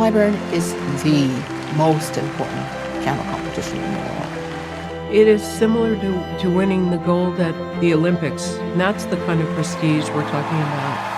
Clyburn is the most important piano competition in the world. It is similar to winning the gold at the Olympics. And that's the kind of prestige we're talking about.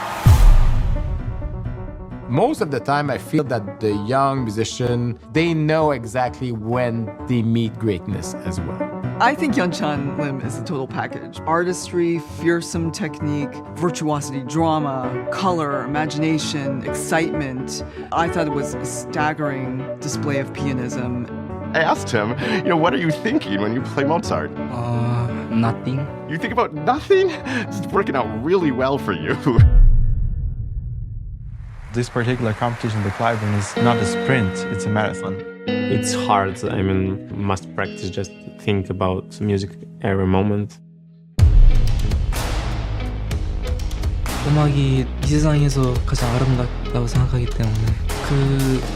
Most of the time, I feel that the young musician, they know exactly when they meet greatness as well. I think Yeonchan Lim is the total package. Artistry, fearsome technique, virtuosity, drama, color, imagination, excitement. I thought it was a staggering display of pianism. I asked him, what are you thinking when you play Mozart? Nothing. You think about nothing? It's working out really well for you. This particular competition, the Clyburn, is not a sprint, it's a marathon. It's hard. I mean, must practice, just think about music every moment. 음악이 이 세상에서 가장 아름답다고 생각하기 때문에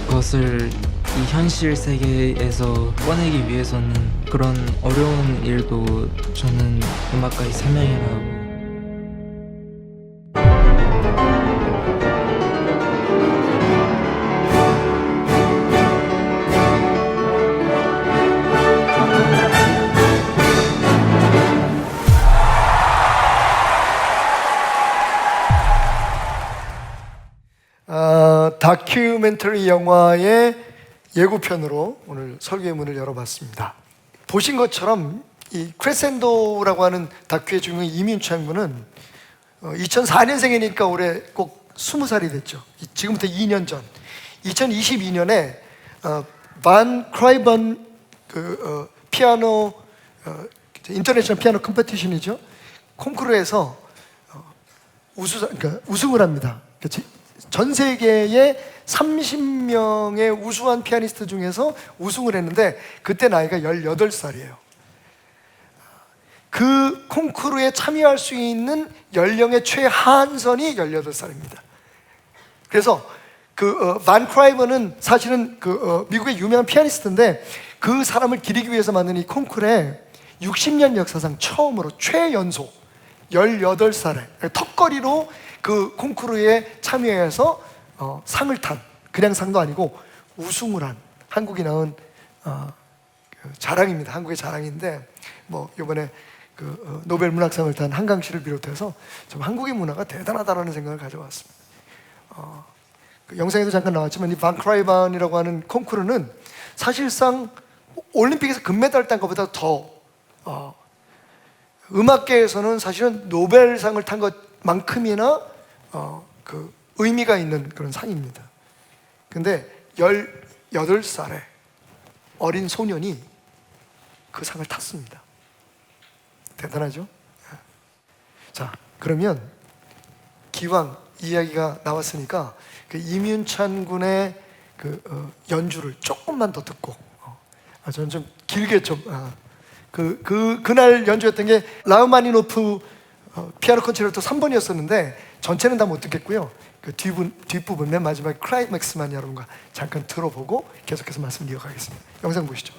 그것을 이 현실 세계에서 꺼내기 위해서는 그런 어려운 일도 저는 음악가의 사명이라고. 다큐멘터리 영화의 예고편으로 오늘 설교의 문을 열어봤습니다. 보신 것처럼 이 크레센도라고 하는 다큐의 주인공 이민찬 군은 2004년생이니까 올해 꼭 20살이 됐죠. 지금부터 2년 전 2022년에 반 크라이번 피아노 인터내셔널 피아노 컴피티션이죠. 콩쿠르에서 우승을 합니다. 전 세계의 30명의 우수한 피아니스트 중에서 우승을 했는데 그때 나이가 18살이에요. 그 콩쿠르에 참여할 수 있는 연령의 최하한선이 18살입니다. 그래서 반 크라이버는 사실은 미국의 유명한 피아니스트인데 그 사람을 기리기 위해서 만든 이 콩쿠르에 60년 역사상 처음으로 최연소 18살에 턱걸이로 그 콩쿠르에 참여해서 상을 탄, 그냥 상도 아니고 우승을 한 한국이 낳은 자랑입니다. 한국의 자랑인데 이번에 노벨 문학상을 탄 한강 씨를 비롯해서 좀 한국의 문화가 대단하다라는 생각을 가져왔습니다. 영상에도 잠깐 나왔지만 이 반 크라이반이라고 하는 콩쿠르는 사실상 올림픽에서 금메달 딴 것보다 더 음악계에서는 사실은 노벨상을 탄 것만큼이나 의미가 있는 그런 상입니다. 근데 18살의 어린 소년이 그 상을 탔습니다. 대단하죠? 자, 그러면 기왕 이야기가 나왔으니까 이민찬 군의 연주를 조금만 더 듣고 저는 좀 길게 그날 연주했던 게 라흐마니노프 피아노 콘체르토 3번이었었는데 전체는 다 못 듣겠고요. 뒷부분 맨 마지막에 클라이맥스만 여러분과 잠깐 들어보고 계속해서 말씀 이어가겠습니다. 영상 보시죠.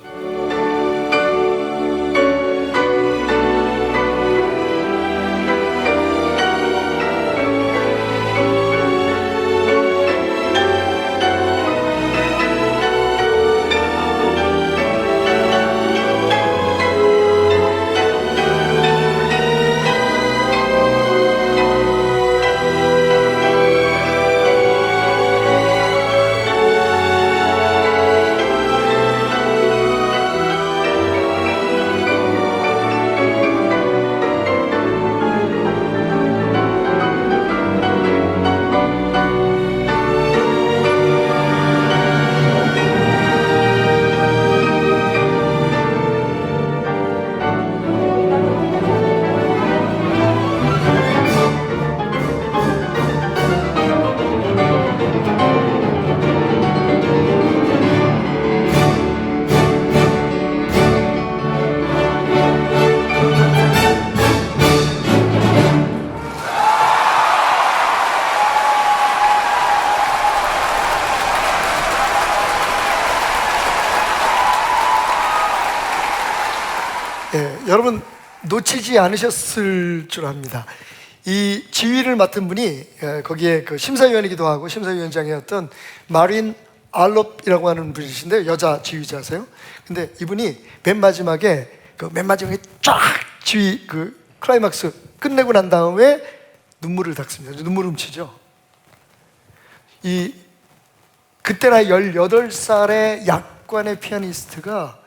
여러분 놓치지 않으셨을 줄 압니다. 이 지휘를 맡은 분이 거기에 그 심사위원이기도 하고 심사위원장이었던 마린 알롭이라고 하는 분이신데 여자 지휘자세요. 근데 이분이 맨 마지막에 쫙 지휘 클라이막스 끝내고 난 다음에 눈물을 닦습니다. 눈물 훔치죠. 그때나 18살의 약관의 피아니스트가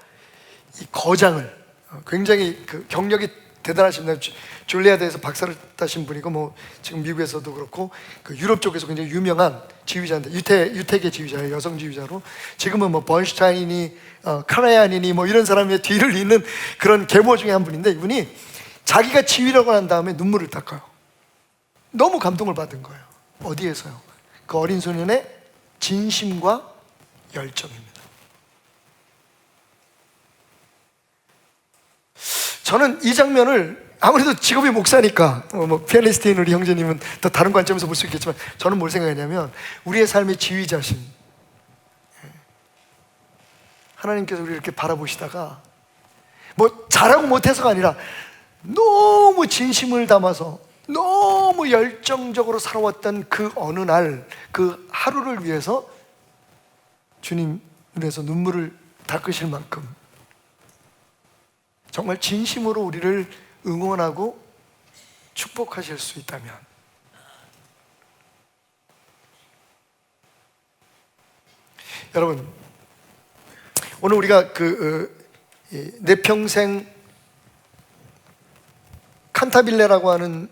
이 거장을 굉장히 경력이 대단하십니다. 줄리아드에서 박사를 따신 분이고 뭐 지금 미국에서도 그렇고 유럽 쪽에서 굉장히 유명한 지휘자인데 유태계 지휘자예요. 여성 지휘자로. 지금은 뭐 번슈타인이니 카라얀이니 뭐 이런 사람의 뒤를 잇는 그런 계모 중에 한 분인데, 이분이 자기가 지휘라고 한 다음에 눈물을 닦아요. 너무 감동을 받은 거예요. 어디에서요? 그 어린 소년의 진심과 열정입니다. 저는 이 장면을 아무래도 직업이 목사니까 뭐 피아니스트인 우리 형제님은 더 다른 관점에서 볼 수 있겠지만, 저는 뭘 생각하냐면 우리의 삶의 지휘자신 하나님께서 우리를 이렇게 바라보시다가 뭐 잘하고 못해서가 아니라 너무 진심을 담아서 너무 열정적으로 살아왔던 그 어느 날 그 하루를 위해서 주님 눈에서 눈물을 닦으실 만큼 정말 진심으로 우리를 응원하고 축복하실 수 있다면, 여러분 오늘 우리가 내 평생 칸타빌레라고 하는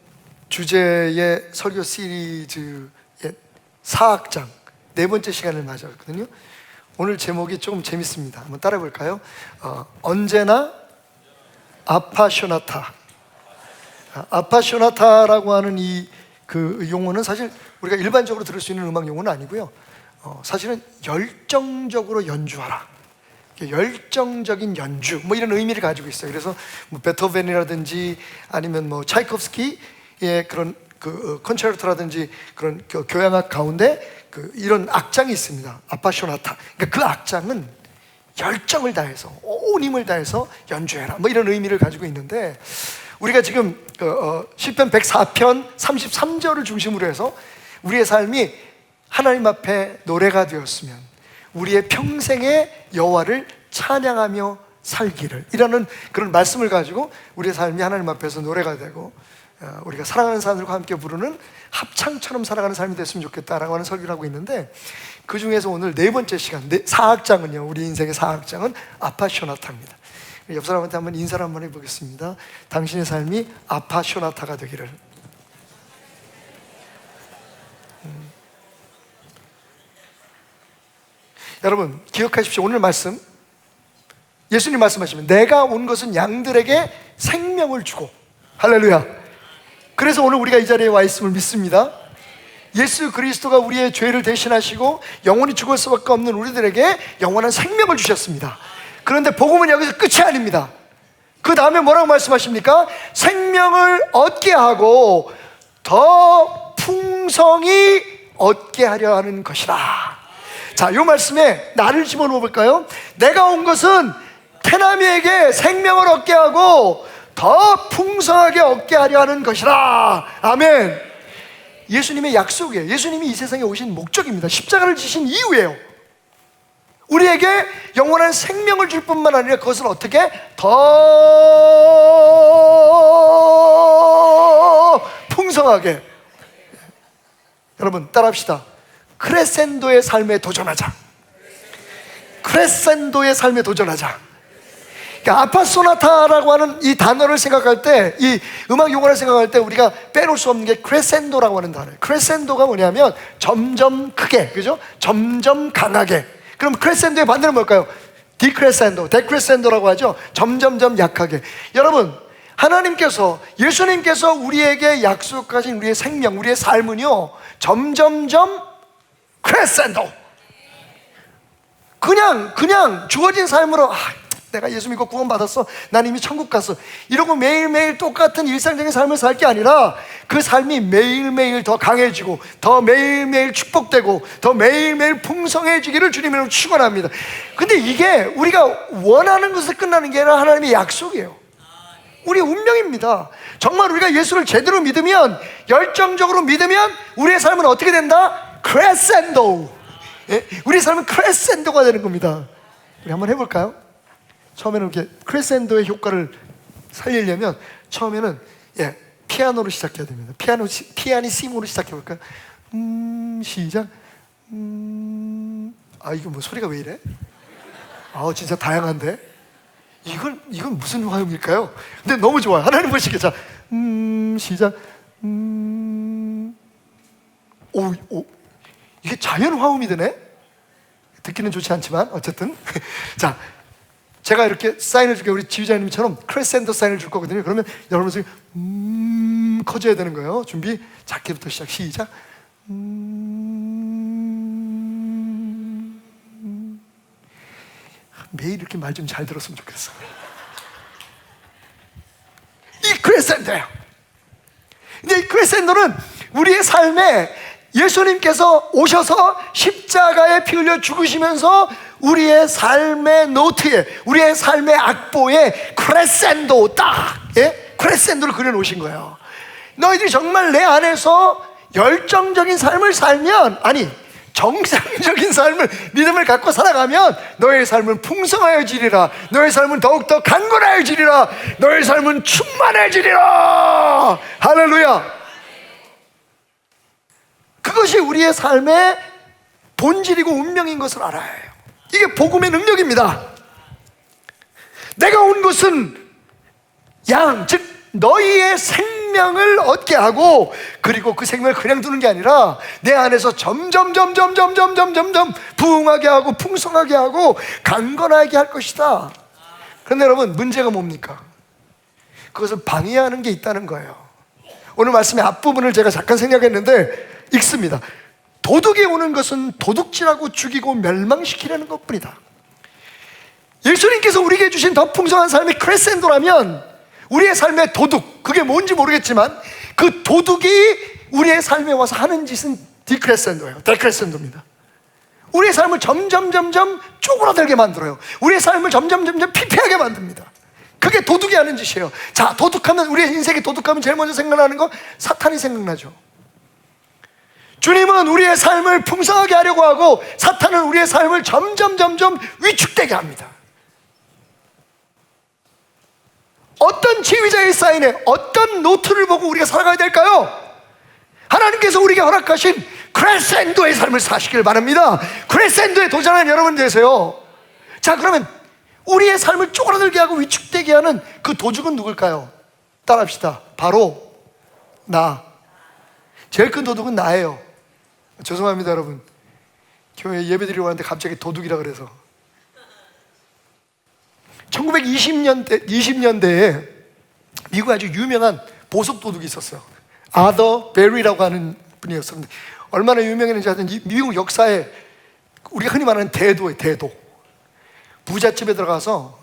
주제의 설교 시리즈의 4악장 4번째 시간을 맞았거든요. 오늘 제목이 조금 재밌습니다. 한번 따라해 볼까요? 언제나 아파쇼나타. 아파쇼나타라고 하는 그 용어는 사실 우리가 일반적으로 들을 수 있는 음악 용어는 아니고요. 사실은 열정적으로 연주하라, 열정적인 연주 뭐 이런 의미를 가지고 있어요. 그래서 뭐 베토벤이라든지 아니면 뭐 차이콥스키의 그런 콘체르토라든지 그런 교향악 가운데 이런 악장이 있습니다. 아파쇼나타. 그러니까 그 악장은 열정을 다해서 온 힘을 다해서 연주해라 뭐 이런 의미를 가지고 있는데, 우리가 지금 시편 104편 33절을 중심으로 해서 우리의 삶이 하나님 앞에 노래가 되었으면 우리의 평생의 여호와를 찬양하며 살기를, 이라는 그런 말씀을 가지고 우리의 삶이 하나님 앞에서 노래가 되고 우리가 사랑하는 사람들과 함께 부르는 합창처럼 살아가는 삶이 됐으면 좋겠다라고 하는 설교를 하고 있는데, 그 중에서 오늘 4번째 시간 4악장은요, 우리 인생의 4악장은 아파쇼나타입니다. 옆 사람한테 한번 인사를 한번 해보겠습니다. 당신의 삶이 아파쇼나타가 되기를. 여러분 기억하십시오. 오늘 말씀, 예수님 말씀하시면 내가 온 것은 양들에게 생명을 주고, 할렐루야. 그래서 오늘 우리가 이 자리에 와 있음을 믿습니다. 예수 그리스도가 우리의 죄를 대신하시고 영원히 죽을 수밖에 없는 우리들에게 영원한 생명을 주셨습니다. 그런데 복음은 여기서 끝이 아닙니다. 그 다음에 뭐라고 말씀하십니까? 생명을 얻게 하고 더 풍성히 얻게 하려 하는 것이라. 자, 이 말씀에 나를 집어넣어 볼까요? 내가 온 것은 태남이에게 생명을 얻게 하고 더 풍성하게 얻게 하려 하는 것이라. 아멘. 예수님의 약속이에요. 예수님이 이 세상에 오신 목적입니다. 십자가를 지신 이유예요. 우리에게 영원한 생명을 줄 뿐만 아니라 그것을 어떻게 더 풍성하게. 여러분 따라합시다. 크레센도의 삶에 도전하자. 크레센도의 삶에 도전하자. 그러니까 아파소나타라고 하는 이 단어를 생각할 때, 이 음악 용어를 생각할 때 우리가 빼놓을 수 없는 게 크레센도라고 하는 단어예요. 크레센도가 뭐냐면 점점 크게, 그죠? 점점 강하게. 그럼 크레센도의 반대는 뭘까요? 디크레센도, 데크레센도라고 하죠. 점점점 약하게. 여러분, 하나님께서, 예수님께서 우리에게 약속하신 우리의 생명, 우리의 삶은요, 점점점 크레센도. 그냥 주어진 삶으로 내가 예수 믿고 구원받았어, 난 이미 천국 갔어, 이러고 매일매일 똑같은 일상적인 삶을 살 게 아니라 그 삶이 매일매일 더 강해지고 더 매일매일 축복되고 더 매일매일 풍성해지기를 주님으로 축원합니다. 근데 이게 우리가 원하는 것에 끝나는 게 아니라 하나님의 약속이에요. 우리 운명입니다. 정말 우리가 예수를 제대로 믿으면, 열정적으로 믿으면 우리의 삶은 어떻게 된다? 크레센도. 예? 우리의 삶은 크레센도가 되는 겁니다. 우리 한번 해볼까요? 처음에는 이렇게 크레센도의 효과를 살리려면 처음에는 피아노로 시작해야 됩니다. 피아니시모로 시작해볼까요? 시작. 이거 뭐 소리가 왜 이래? 진짜 다양한데? 이건 무슨 화음일까요? 근데 너무 좋아요. 하나님 보시게. 자, 시작. 이게 자연 화음이 되네? 듣기는 좋지 않지만 어쨌든 자, 제가 이렇게 사인을 줄게요. 우리 지휘자님처럼 크레센도 사인을 줄 거거든요. 그러면 여러분 소리 커져야 되는 거예요. 준비. 작게부터 시작. 시작. 매일 이렇게 말 좀 잘 들었으면 좋겠어. 이 크레센도예요. 근데 이 크레센도는 우리의 삶에 예수님께서 오셔서 십자가에 피 흘려 죽으시면서 우리의 삶의 노트에, 우리의 삶의 악보에 크레센도 딱, 크레센도를 그려놓으신 거예요. 너희들이 정말 내 안에서 열정적인 삶을 살면, 정상적인 삶을, 믿음을 갖고 살아가면 너의 삶은 풍성하여지리라. 너의 삶은 더욱더 강건하여지리라. 너의 삶은 충만해지리라. 할렐루야. 그것이 우리의 삶의 본질이고 운명인 것을 알아야 해요. 이게 복음의 능력입니다. 내가 온 것은 즉 너희의 생명을 얻게 하고, 그리고 그 생명을 그냥 두는 게 아니라 내 안에서 점점 부흥하게 하고 풍성하게 하고 강건하게 할 것이다. 그런데 여러분, 문제가 뭡니까? 그것을 방해하는 게 있다는 거예요. 오늘 말씀의 앞부분을 제가 잠깐 생각했는데 읽습니다. 도둑이 오는 것은 도둑질하고 죽이고 멸망시키려는 것뿐이다. 예수님께서 우리에게 주신 더 풍성한 삶이 크레센도라면 우리의 삶의 도둑, 그게 뭔지 모르겠지만 그 도둑이 우리의 삶에 와서 하는 짓은 디크레센도예요. 데크레센도입니다. 우리의 삶을 점점 쪼그라들게 만들어요. 우리의 삶을 점점 피폐하게 만듭니다. 그게 도둑이 하는 짓이에요. 자, 도둑하면, 우리의 인생에 도둑하면 제일 먼저 생각나는 거 사탄이 생각나죠. 주님은 우리의 삶을 풍성하게 하려고 하고 사탄은 우리의 삶을 점점 위축되게 합니다. 어떤 지휘자의 사인에 어떤 노트를 보고 우리가 살아가야 될까요? 하나님께서 우리에게 허락하신 크레센도의 삶을 사시길 바랍니다. 크레센도에 도전하는 여러분 되세요. 자, 그러면 우리의 삶을 쪼그라들게 하고 위축되게 하는 그 도둑은 누굴까요? 따라합시다. 바로 나. 제일 큰 도둑은 나예요. 죄송합니다, 여러분. 교회 예배드리러 왔는데 갑자기 도둑이라 그래서. 1920년대에 미국에 아주 유명한 보석 도둑이 있었어요. 아더 베리라고 하는 분이었었는데, 얼마나 유명했는지 하여튼 미국 역사에 우리가 흔히 말하는 대도예요. 대도. 부잣집에 들어가서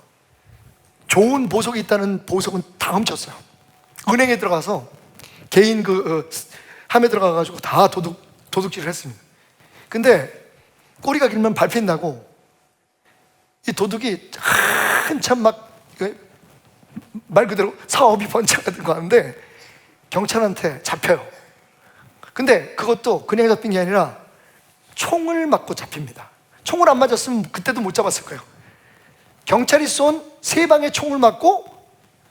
좋은 보석이 있다는 보석은 다 훔쳤어요. 은행에 들어가서 개인 함에 들어가가지고 다 도둑질을 했습니다. 근데 꼬리가 길면 발핀 나고, 이 도둑이 한참 말 그대로 사업이 번창하던 거 하는데 경찰한테 잡혀요. 근데 그것도 그냥 잡힌 게 아니라 총을 맞고 잡힙니다. 총을 안 맞았으면 그때도 못 잡았을 거예요. 경찰이 쏜 3방의 총을 맞고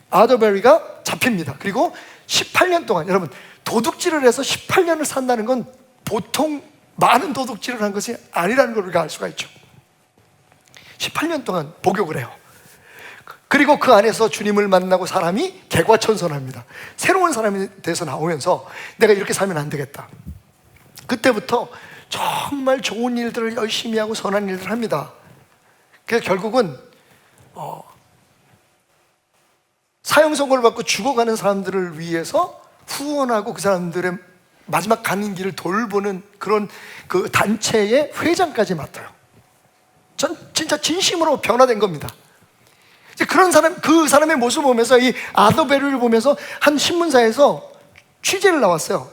아더베리가 잡힙니다. 그리고 18년 동안, 여러분, 도둑질을 해서 18년을 산다는 건 보통 많은 도둑질을 한 것이 아니라는 걸 우리가 알 수가 있죠. 18년 동안 복역을 해요. 그리고 그 안에서 주님을 만나고 사람이 개과천선합니다. 새로운 사람이 돼서 나오면서 내가 이렇게 살면 안 되겠다. 그때부터 정말 좋은 일들을 열심히 하고 선한 일들을 합니다. 그래서 결국은 사형 선고를 받고 죽어가는 사람들을 위해서 후원하고 그 사람들의 마지막 가는 길을 돌보는 그런 그 단체의 회장까지 맡아요. 전 진짜 진심으로 변화된 겁니다. 그런 사람, 그 사람의 모습을 보면서, 이 아더베리를 보면서 한 신문사에서 취재를 나왔어요.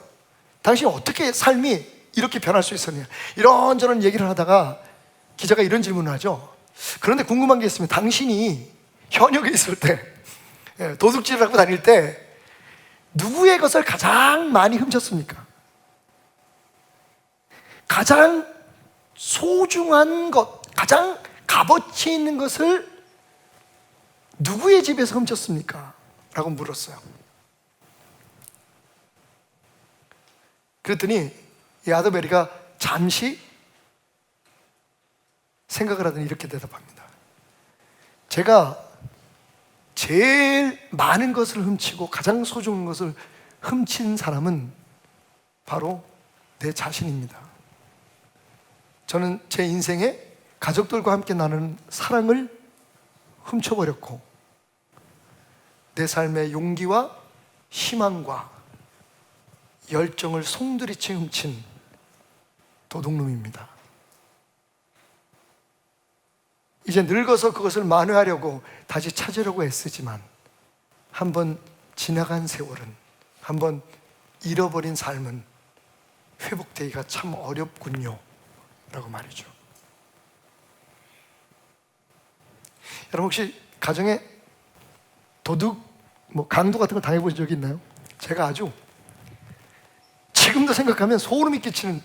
당신이 어떻게 삶이 이렇게 변할 수 있었냐, 이런저런 얘기를 하다가 기자가 이런 질문을 하죠. 그런데 궁금한 게 있으면, 당신이 현역에 있을 때, 도둑질을 하고 다닐 때 누구의 것을 가장 많이 훔쳤습니까? 가장 소중한 것, 가장 값어치 있는 것을 누구의 집에서 훔쳤습니까? 라고 물었어요. 그랬더니 이 아더베리가 잠시 생각을 하더니 이렇게 대답합니다. 제가 제일 많은 것을 훔치고 가장 소중한 것을 훔친 사람은 바로 내 자신입니다. 저는 제 인생에 가족들과 함께 나누는 사랑을 훔쳐버렸고 내 삶의 용기와 희망과 열정을 송두리째 훔친 도둑놈입니다. 이제 늙어서 그것을 만회하려고 다시 찾으려고 애쓰지만 한번 지나간 세월은, 한번 잃어버린 삶은 회복되기가 참 어렵군요 라고 말이죠. 여러분 혹시 가정에 도둑, 강도 같은 거 당해보신 적이 있나요? 제가 아주 지금도 생각하면 소름이 끼치는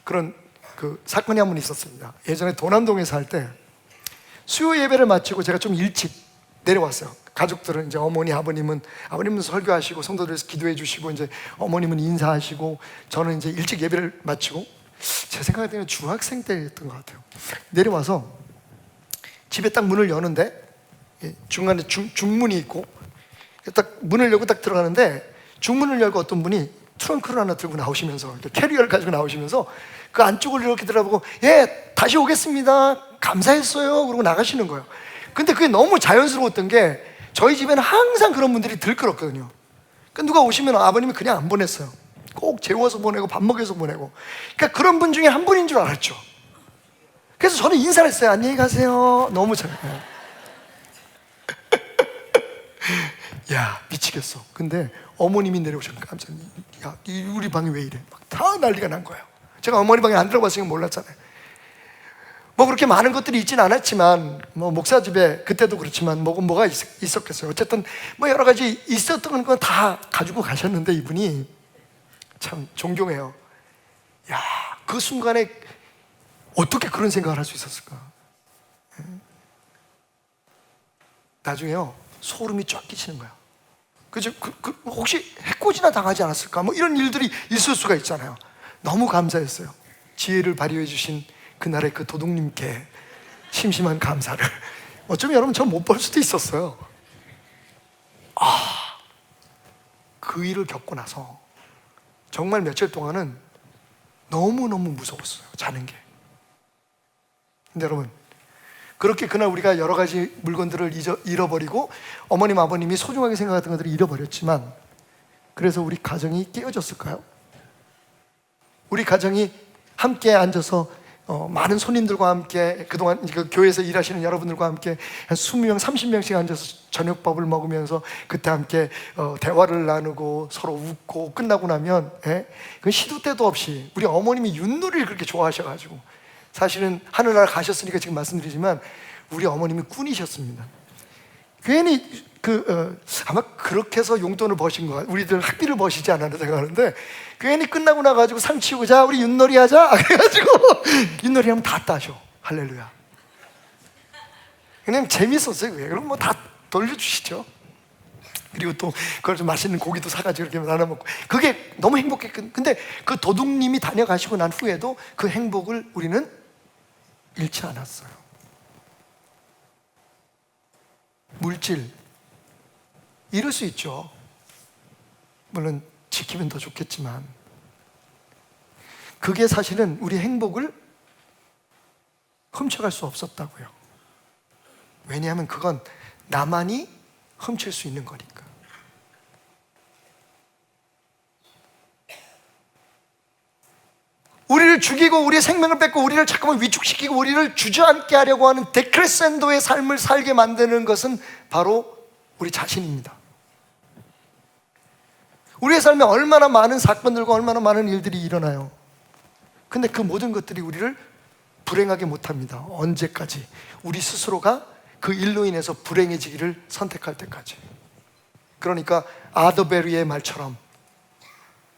그런 사건이 한 번 있었습니다. 예전에 도남동에 살 때 수요 예배를 마치고 제가 좀 일찍 내려왔어요. 가족들은 이제 어머니, 아버님은 설교하시고 성도들에서 기도해 주시고 이제 어머님은 인사하시고 저는 이제 일찍 예배를 마치고 제 생각에 때는 중학생 때였던 것 같아요. 내려와서 집에 딱 문을 여는데 중간에 중문이 있고 딱 문을 열고 딱 들어가는데 중문을 열고 어떤 분이 트렁크를 하나 들고 나오시면서 캐리어를 가지고 나오시면서 그 안쪽을 이렇게 들어보고 예 다시 오겠습니다 감사했어요 그러고 나가시는 거예요. 근데 그게 너무 자연스러웠던 게 저희 집에는 항상 그런 분들이 들끓었거든요. 그러니까 누가 오시면 아버님이 그냥 안 보냈어요. 꼭 재워서 보내고 밥 먹여서 보내고. 그러니까 그런 분 중에 한 분인 줄 알았죠. 그래서 저는 인사를 했어요. 안녕히 가세요. 너무 잘해요. 야 미치겠어. 근데 어머님이 내려오셨는데 깜짝 야 우리 방이 왜 이래? 막 다 난리가 난 거예요. 제가 어머니 방에 안 들어갔으니까 몰랐잖아요. 그렇게 많은 것들이 있진 않았지만 목사 집에 그때도 그렇지만 뭐가 있었겠어요. 어쨌든 여러 가지 있었던 건 다 가지고 가셨는데 이분이 참 존경해요. 야 그 순간에 어떻게 그런 생각을 할 수 있었을까? 나중에요 소름이 쫙 끼치는 거야. 그죠? 혹시 해코지나 당하지 않았을까? 이런 일들이 있을 수가 있잖아요. 너무 감사했어요. 지혜를 발휘해 주신 그날의 그 도둑님께 심심한 감사를. 어쩌면 여러분 저 못 볼 수도 있었어요. 그 일을 겪고 나서 정말 며칠 동안은 너무너무 무서웠어요. 자는 게. 근데 여러분 그렇게 그날 우리가 여러 가지 물건들을 잃어버리고 어머님 아버님이 소중하게 생각했던 것들을 잃어버렸지만 그래서 우리 가정이 깨어졌을까요? 우리 가정이 함께 앉아서 많은 손님들과 함께 그동안 그 교회에서 일하시는 여러분들과 함께 한 20명, 30명씩 앉아서 저녁밥을 먹으면서 그때 함께 대화를 나누고 서로 웃고 끝나고 나면 그 시도 때도 없이 우리 어머님이 윷놀이를 그렇게 좋아하셔가지고 사실은 하늘나라 가셨으니까 지금 말씀드리지만 우리 어머님이 꾼이셨습니다. 괜히 아마 그렇게 해서 용돈을 버신 거 같아요. 우리들 학비를 버시지 않았나 생각하는데 괜히 끝나고 나가지고 상 치우고 자 우리 윷놀이 하자 그래가지고 윷놀이 하면 다 따셔. 할렐루야. 그냥 재밌었어요. 그럼 다 돌려주시죠. 그리고 또 그걸 좀 맛있는 고기도 사가지고 이렇게 나눠 먹고 그게 너무 행복했거든요. 근데 그 도둑님이 다녀가시고 난 후에도 그 행복을 우리는 잃지 않았어요. 물질 잃을 수 있죠. 물론 지키면 더 좋겠지만 그게 사실은 우리 행복을 훔쳐갈 수 없었다고요. 왜냐하면 그건 나만이 훔칠 수 있는 거니까. 우리를 죽이고 우리의 생명을 뺏고 우리를 잠깐만 위축시키고 우리를 주저앉게 하려고 하는 데크레센도의 삶을 살게 만드는 것은 바로 우리 자신입니다. 우리의 삶에 얼마나 많은 사건들과 얼마나 많은 일들이 일어나요. 근데 그 모든 것들이 우리를 불행하게 못합니다. 언제까지? 우리 스스로가 그 일로 인해서 불행해지기를 선택할 때까지. 그러니까 아더베리의 말처럼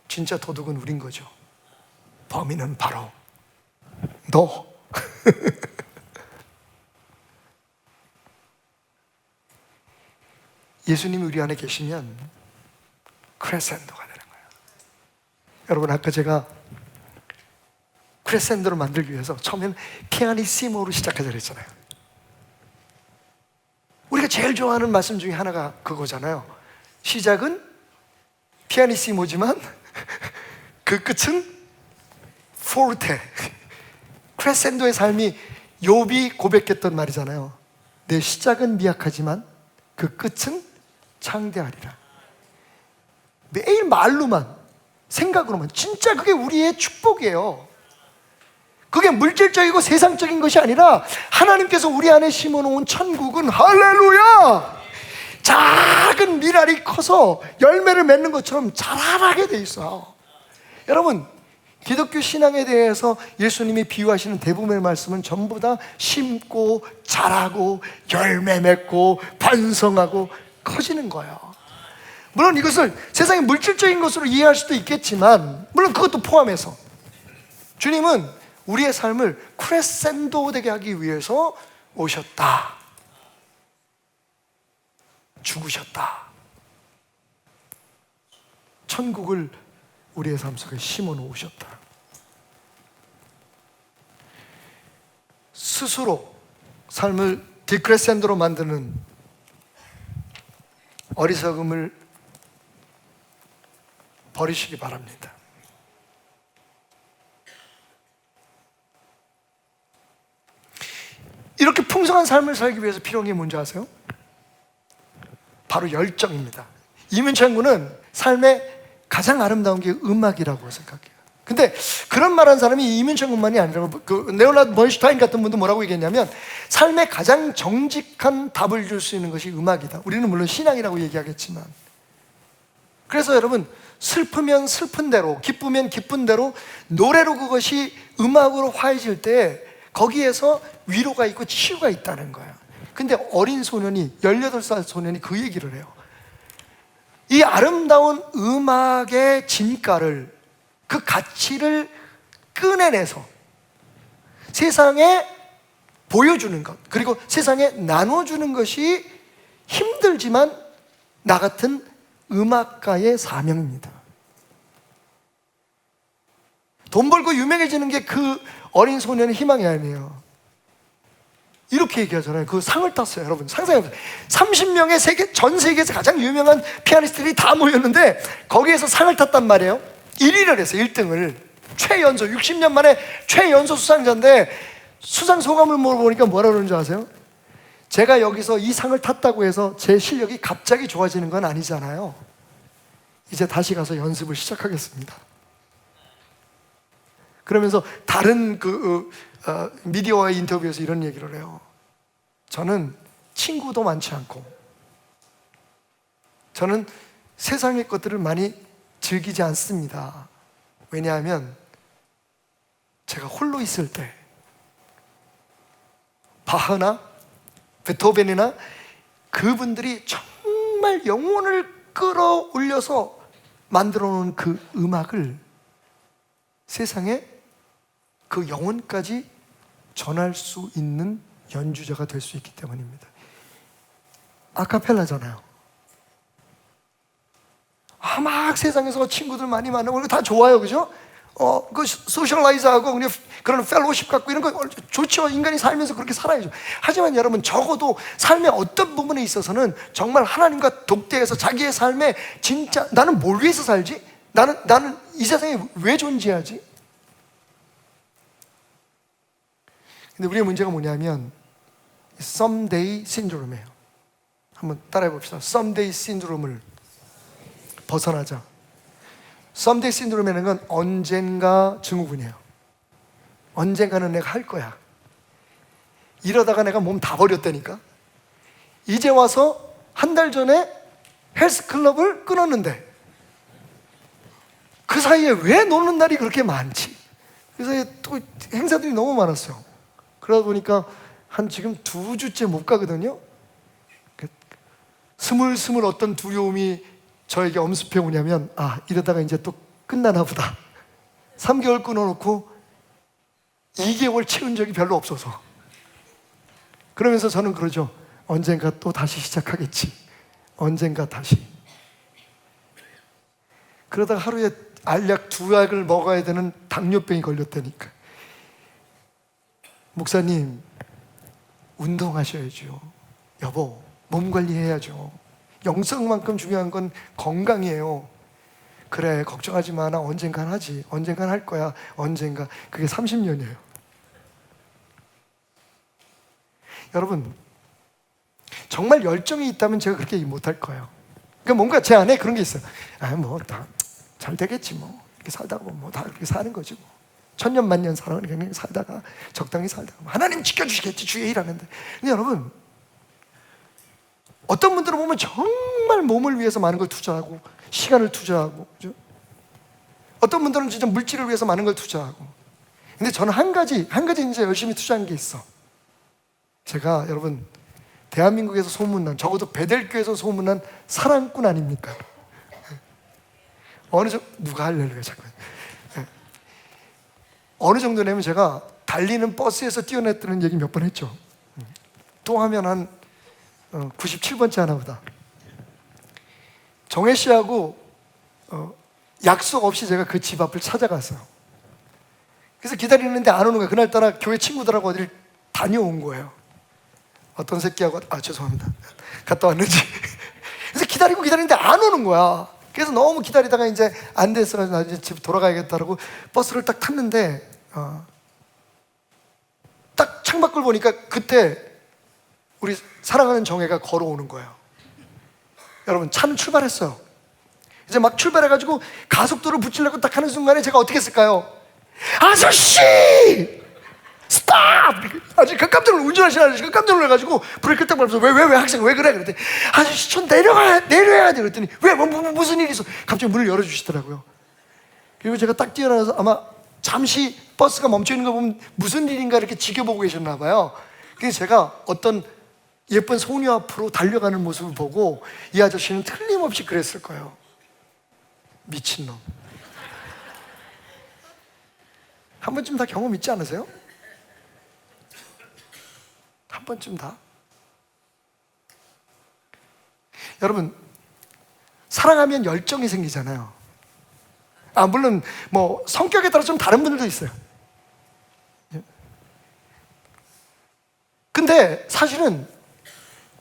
진짜 도둑은 우린 거죠. 범인은 바로 너 예수님이 우리 안에 계시면 크레센도가 되는 거예요. 여러분, 아까 제가 크레센도를 만들기 위해서 처음엔 피아니시모로 시작하자 그랬잖아요. 우리가 제일 좋아하는 말씀 중에 하나가 그거잖아요. 시작은 피아니시모지만 그 끝은 포르테. 크레센도의 삶이 욥이 고백했던 말이잖아요. 내 시작은 미약하지만 그 끝은 창대하리라. 매일 말로만, 생각으로만, 진짜 그게 우리의 축복이에요. 그게 물질적이고 세상적인 것이 아니라 하나님께서 우리 안에 심어놓은 천국은, 할렐루야, 작은 미랄이 커서 열매를 맺는 것처럼 자라나게 돼 있어요. 여러분, 기독교 신앙에 대해서 예수님이 비유하시는 대부분의 말씀은 전부 다 심고 자라고 열매 맺고 반성하고 커지는 거예요. 물론 이것을 세상의 물질적인 것으로 이해할 수도 있겠지만, 물론 그것도 포함해서 주님은 우리의 삶을 크레센도 되게 하기 위해서 오셨다, 죽으셨다, 천국을 우리의 삶 속에 심어 놓으셨다. 스스로 삶을 디크레센도로 만드는 어리석음을 버리시기 바랍니다. 이렇게 풍성한 삶을 살기 위해서 필요한 게 뭔지 아세요? 바로 열정입니다. 이민찬 군은 삶의 가장 아름다운 게 음악이라고 생각해요. 근데 그런 말한 사람이 이민찬 군만이 아니라 그 레오나르드 번슈타인 같은 분도 뭐라고 얘기했냐면, 삶에 가장 정직한 답을 줄 수 있는 것이 음악이다. 우리는 물론 신앙이라고 얘기하겠지만, 그래서 여러분, 슬프면 슬픈 대로, 기쁘면 기쁜 대로 노래로 그것이 음악으로 화해질 때 거기에서 위로가 있고 치유가 있다는 거예요. 근데 어린 소년이, 18살 소년이 그 얘기를 해요. 이 아름다운 음악의 진가를, 그 가치를 꺼내내서 세상에 보여주는 것, 그리고 세상에 나눠주는 것이 힘들지만 나 같은 음악가의 사명입니다. 돈 벌고 유명해지는 게 그 어린 소년의 희망이 아니에요. 이렇게 얘기하잖아요. 그 상을 땄어요. 여러분, 상상해보세요. 30명의 전 세계에서 가장 유명한 피아니스트들이 다 모였는데 거기에서 상을 탔단 말이에요. 1위를 했어요. 1등을. 최연소, 60년 만에 최연소 수상자인데, 수상 소감을 물어보니까 뭐라 그러는 줄 아세요? 제가 여기서 이 상을 탔다고 해서 제 실력이 갑자기 좋아지는 건 아니잖아요. 이제 다시 가서 연습을 시작하겠습니다. 그러면서 다른 미디어와의 인터뷰에서 이런 얘기를 해요. 저는 친구도 많지 않고, 저는 세상의 것들을 많이 즐기지 않습니다. 왜냐하면 제가 홀로 있을 때 바흐나 베토벤이나 그분들이 정말 영혼을 끌어올려서 만들어 놓은 그 음악을 세상에 그 영혼까지 전할 수 있는 연주자가 될 수 있기 때문입니다. 아카펠라잖아요. 막 세상에서 친구들 많이 만나고 다 좋아요, 그죠? 그 소셜라이즈하고 그냥 그런 펠로우십 갖고 이런 거 좋죠. 인간이 살면서 그렇게 살아야죠. 하지만 여러분, 적어도 삶의 어떤 부분에 있어서는 정말 하나님과 독대해서 자기의 삶에 진짜 나는 뭘 위해서 살지? 나는 이 세상에 왜 존재하지? 근데 우리의 문제가 뭐냐면 someday 신드롬이에요. 한번 따라해 봅시다. someday 신드롬을 벗어나자. someday 신드롬이라는 건 언젠가 증후군이에요. 언젠가는 내가 할 거야. 이러다가 내가 몸 다 버렸다니까. 이제 와서 한 달 전에 헬스클럽을 끊었는데 그 사이에 왜 노는 날이 그렇게 많지? 그 사이에 또 행사들이 너무 많았어요. 그러다 보니까 한 지금 2주째 못 가거든요. 스물스물 어떤 두려움이 저에게 엄습해 오냐면, 이러다가 이제 또 끝나나 보다. 3개월 끊어놓고 2개월 채운 적이 별로 없어서. 그러면서 저는 그러죠. 언젠가 또 다시 시작하겠지. 언젠가 다시. 그러다가 하루에 알약 2약을 먹어야 되는 당뇨병이 걸렸다니까. 목사님, 운동하셔야죠. 여보, 몸 관리해야죠. 영성만큼 중요한 건 건강이에요. 그래, 걱정하지 마. 나 언젠간 하지. 언젠간 할 거야. 언젠가. 그게 30년이에요. 여러분, 정말 열정이 있다면 제가 그렇게 못할 거예요. 그러니까 뭔가 제 안에 그런 게 있어요. 아, 뭐 다 잘 되겠지 뭐. 이렇게 살다가 뭐 다 그렇게 사는 거지 뭐. 천년 만년 살아가는 그냥 살다가 적당히 살다가 하나님 지켜주시겠지 주의 일하는데. 근데 여러분, 어떤 분들은 보면 정말 몸을 위해서 많은 걸 투자하고 시간을 투자하고, 그죠? 어떤 분들은 진짜 물질을 위해서 많은 걸 투자하고. 근데 저는 한 가지 이제 열심히 투자한 게 있어. 제가 여러분, 대한민국에서 소문난, 적어도 베델교에서 소문난 사랑꾼 아닙니까? 누가 할렐루야, 잠깐. 어느 정도냐면 제가 달리는 버스에서 뛰어냈다는 얘기 몇 번 했죠. 또 하면 한 97번째 하나 보다. 정혜 씨하고 약속 없이 제가 그 집 앞을 찾아갔어요. 그래서 기다리는데 안 오는 거예요. 그날따라 교회 친구들하고 어디를 다녀온 거예요. 어떤 새끼하고, 죄송합니다, 갔다 왔는지. 그래서 기다리는데 안 오는 거야. 그래서 너무 기다리다가 이제 안 됐어. 나 이제 집 돌아가야겠다라고 버스를 딱 탔는데, 딱 창밖을 보니까 그때 우리 사랑하는 정혜가 걸어오는 거예요. 여러분, 차는 출발했어요. 이제 막 출발해가지고 가속도를 붙이려고 딱 하는 순간에 제가 어떻게 했을까요? 아저씨! 스톱! 아저씨 깜짝 놀라, 운전하시는 아저씨가 깜짝 놀라가지고 브레이크를 딱 밟아서 왜 학생 왜 그래? 그랬더니 아저씨 전 내려야 돼. 그랬더니 왜 무슨 일이 있어? 갑자기 문을 열어주시더라고요. 그리고 제가 딱 뛰어나서 아마 잠시 버스가 멈춰 있는 거 보면 무슨 일인가 이렇게 지켜보고 계셨나 봐요. 그래서 제가 어떤 예쁜 소녀 앞으로 달려가는 모습을 보고 이 아저씨는 틀림없이 그랬을 거예요. 미친놈. 한 번쯤 다 경험 있지 않으세요? 한 번쯤 다. 여러분, 사랑하면 열정이 생기잖아요. 물론 뭐 성격에 따라 좀 다른 분들도 있어요. 근데 사실은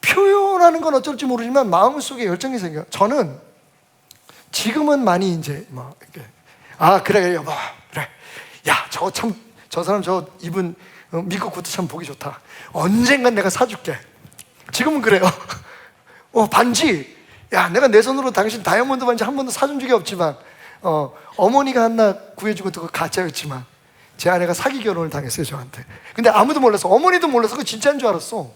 표현하는 건 어쩔지 모르지만 마음속에 열정이 생겨요. 저는 지금은 많이 이제 뭐 이렇게 그래 여보, 그래, 야 저 사람 저 입은 미국 구두 참 보기 좋다. 언젠간 내가 사줄게. 지금은 그래요. 반지, 야 내가 내 손으로 당신 다이아몬드 반지 한 번도 사준 적이 없지만 어머니가 하나 구해주고 그거 가짜였지만 제 아내가 사기 결혼을 당했어요, 저한테. 근데 아무도 몰랐어. 어머니도 몰랐어. 그거 진짜인 줄 알았어.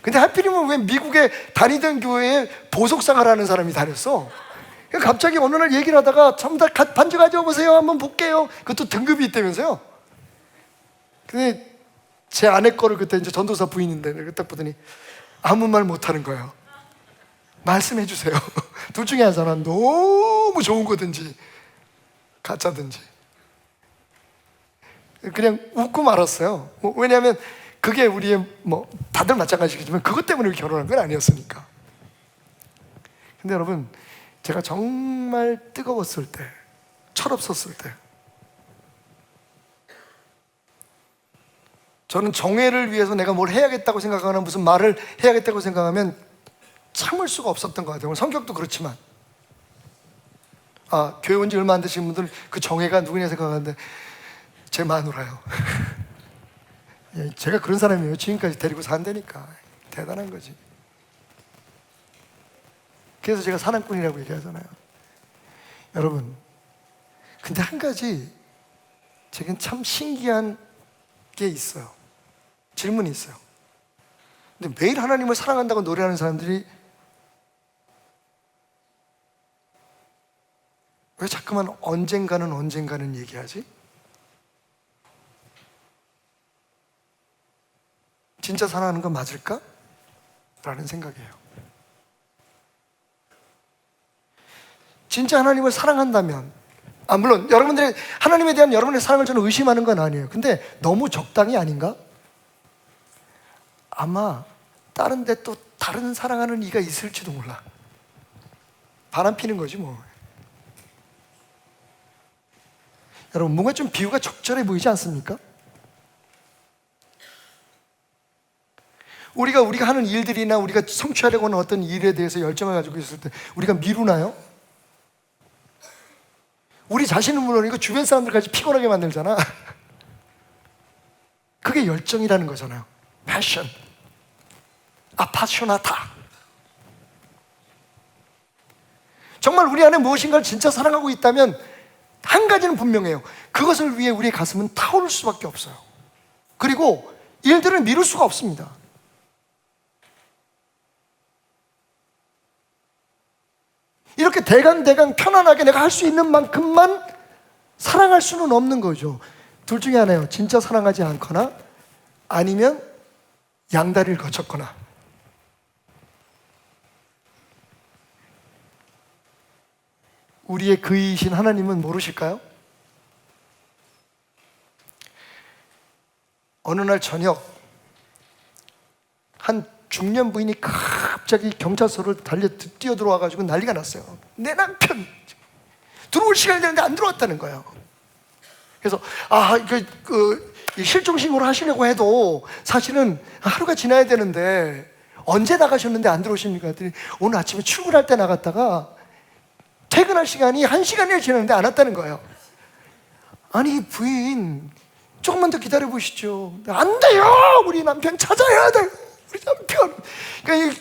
근데 하필이면 왜 미국에 다니던 교회에 보석상을 하는 사람이 다녔어? 갑자기 어느 날 얘기를 하다가 참 다 반지 가져와 보세요. 한번 볼게요. 그것도 등급이 있다면서요. 근데 제 아내 거를 그때 이제 전도사 부인인데 딱 보더니 아무 말 못하는 거예요. 말씀해 주세요. 둘 중에 한 사람 너무 좋은 거든지 가짜든지. 그냥 웃고 말았어요. 왜냐하면 그게 우리의 뭐 다들 마찬가지겠지만 그것 때문에 결혼한 건 아니었으니까. 근데 여러분, 제가 정말 뜨거웠을 때, 철없었을 때, 저는 정혜를 위해서 내가 뭘 해야겠다고 생각하거나 무슨 말을 해야겠다고 생각하면 참을 수가 없었던 것 같아요. 성격도 그렇지만. 교회 온 지 얼마 안 되신 분들 그 정혜가 누구냐 생각하는데 제 마누라요. 제가 그런 사람이에요. 지금까지 데리고 산다니까. 대단한 거지. 그래서 제가 사랑꾼이라고 얘기하잖아요. 여러분, 근데 한 가지 제겐 참 신기한 게 있어요. 질문이 있어요. 근데 매일 하나님을 사랑한다고 노래하는 사람들이 왜 자꾸만 언젠가는 얘기하지? 진짜 사랑하는 건 맞을까? 라는 생각이에요. 진짜 하나님을 사랑한다면 물론 여러분들의 하나님에 대한 여러분의 사랑을 저는 의심하는 건 아니에요. 근데 너무 적당히 아닌가? 아마 다른 데 또 다른 사랑하는 이가 있을지도 몰라. 바람 피는 거지 뭐. 여러분, 뭔가 좀 비유가 적절해 보이지 않습니까? 우리가 하는 일들이나 우리가 성취하려고 하는 어떤 일에 대해서 열정을 가지고 있을 때 우리가 미루나요? 우리 자신은 물론이고 주변 사람들까지 피곤하게 만들잖아. 그게 열정이라는 거잖아요. 패션, 아파쇼나타. 정말 우리 안에 무엇인가를 진짜 사랑하고 있다면 한 가지는 분명해요. 그것을 위해 우리의 가슴은 타오를 수밖에 없어요. 그리고 일들을 미룰 수가 없습니다. 이렇게 대강 편안하게 내가 할 수 있는 만큼만 사랑할 수는 없는 거죠. 둘 중에 하나예요. 진짜 사랑하지 않거나 아니면 양다리를 거쳤거나. 우리의 그이신 하나님은 모르실까요? 어느 날 저녁 한 중년 부인이 갑자기 경찰서를 뛰어 들어와가지고 난리가 났어요. 내 남편 들어올 시간이 되는데 안 들어왔다는 거예요. 그래서 실종 신고를 하시려고 해도 사실은 하루가 지나야 되는데 언제 나가셨는데 안 들어오십니까? 했더니 오늘 아침에 출근할 때 나갔다가 퇴근할 시간이 1시간이 지났는데 안 왔다는 거예요. 아니 부인 조금만 더 기다려 보시죠. 안 돼요. 우리 남편 찾아야 돼. 우리 남편. 그러니까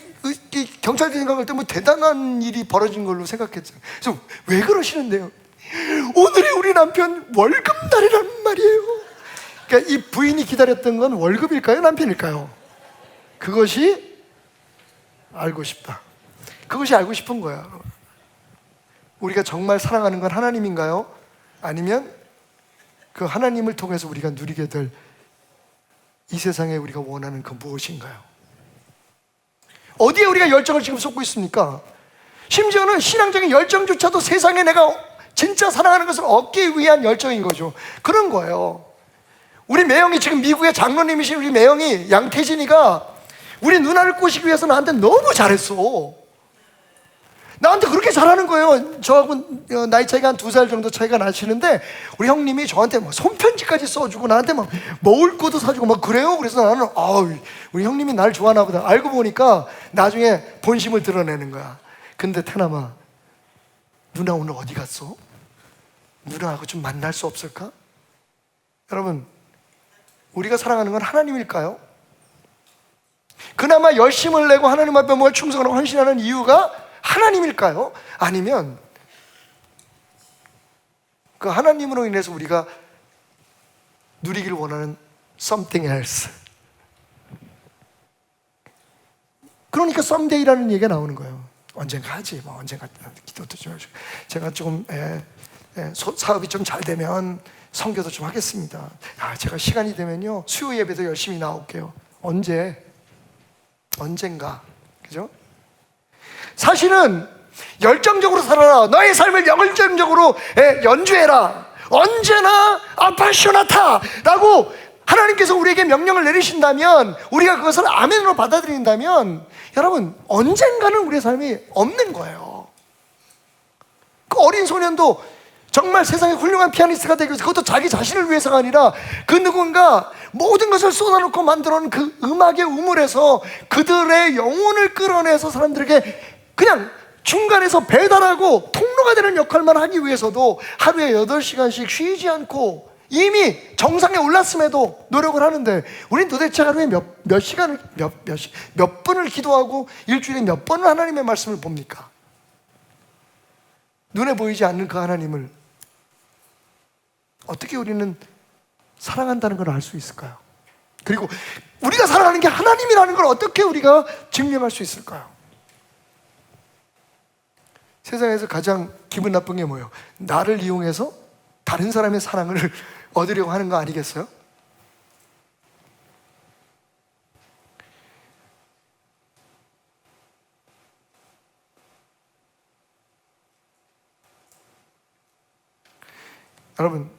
이 경찰들이 생각할 때 뭐 대단한 일이 벌어진 걸로 생각했죠. 그래서 왜 그러시는데요? 오늘이 우리 남편 월급날이란 말이에요. 그러니까 이 부인이 기다렸던 건 월급일까요? 남편일까요? 그것이 알고 싶다. 그것이 알고 싶은 거야. 우리가 정말 사랑하는 건 하나님인가요? 아니면 그 하나님을 통해서 우리가 누리게 될 이 세상에 우리가 원하는 그 무엇인가요? 어디에 우리가 열정을 지금 쏟고 있습니까? 심지어는 신앙적인 열정조차도 세상에 내가 진짜 사랑하는 것을 얻기 위한 열정인 거죠. 그런 거예요. 우리 매형이 지금 미국의 장로님이신 우리 매형이 양태진이가 우리 누나를 꼬시기 위해서 나한테 너무 잘했어. 나한테 그렇게 잘하는 거예요. 저하고 나이 차이가 한 2살 정도 차이가 나시는데 우리 형님이 저한테 막 손편지까지 써주고 나한테 막 먹을 것도 사주고 막 그래요. 그래서 나는 우리 형님이 날 좋아하나 보다. 알고 보니까 나중에 본심을 드러내는 거야. 근데 태남아, 누나 오늘 어디 갔어? 누나하고 좀 만날 수 없을까? 여러분, 우리가 사랑하는 건 하나님일까요? 그나마 열심을 내고 하나님 앞에 뭘 충성하고 헌신하는 이유가 하나님일까요? 아니면 그 하나님으로 인해서 우리가 누리기를 원하는 something else. 그러니까 썸데이라는 얘기가 나오는 거예요. 언젠가 하지, 뭐 언젠가 기도도 좀 해주고 제가 조금 사업이 좀 잘 되면 선교도 좀 하겠습니다. 제가 시간이 되면요 수요 예배도 열심히 나올게요. 언젠가, 그죠? 사실은 열정적으로 살아라. 너의 삶을 열정적으로 연주해라. 언제나 아파쇼나타 라고 하나님께서 우리에게 명령을 내리신다면, 우리가 그것을 아멘으로 받아들인다면, 여러분 언젠가는 우리의 삶이 없는 거예요. 그 어린 소년도 정말 세상에 훌륭한 피아니스트가 되기 위해서, 그것도 자기 자신을 위해서가 아니라 그 누군가 모든 것을 쏟아놓고 만들어놓은 그 음악의 우물에서 그들의 영혼을 끌어내서 사람들에게 그냥 중간에서 배달하고 통로가 되는 역할만 하기 위해서도 하루에 8시간씩 쉬지 않고 이미 정상에 올랐음에도 노력을 하는데, 우린 도대체 하루에 몇 시간을 몇 분을 기도하고 일주일에 몇 번을 하나님의 말씀을 봅니까? 눈에 보이지 않는 그 하나님을 어떻게 우리는 사랑한다는 걸 알 수 있을까요? 그리고 우리가 사랑하는 게 하나님이라는 걸 어떻게 우리가 증명할 수 있을까요? 세상에서 가장 기분 나쁜 게 뭐예요? 나를 이용해서 다른 사람의 사랑을 얻으려고 하는 거 아니겠어요? 여러분,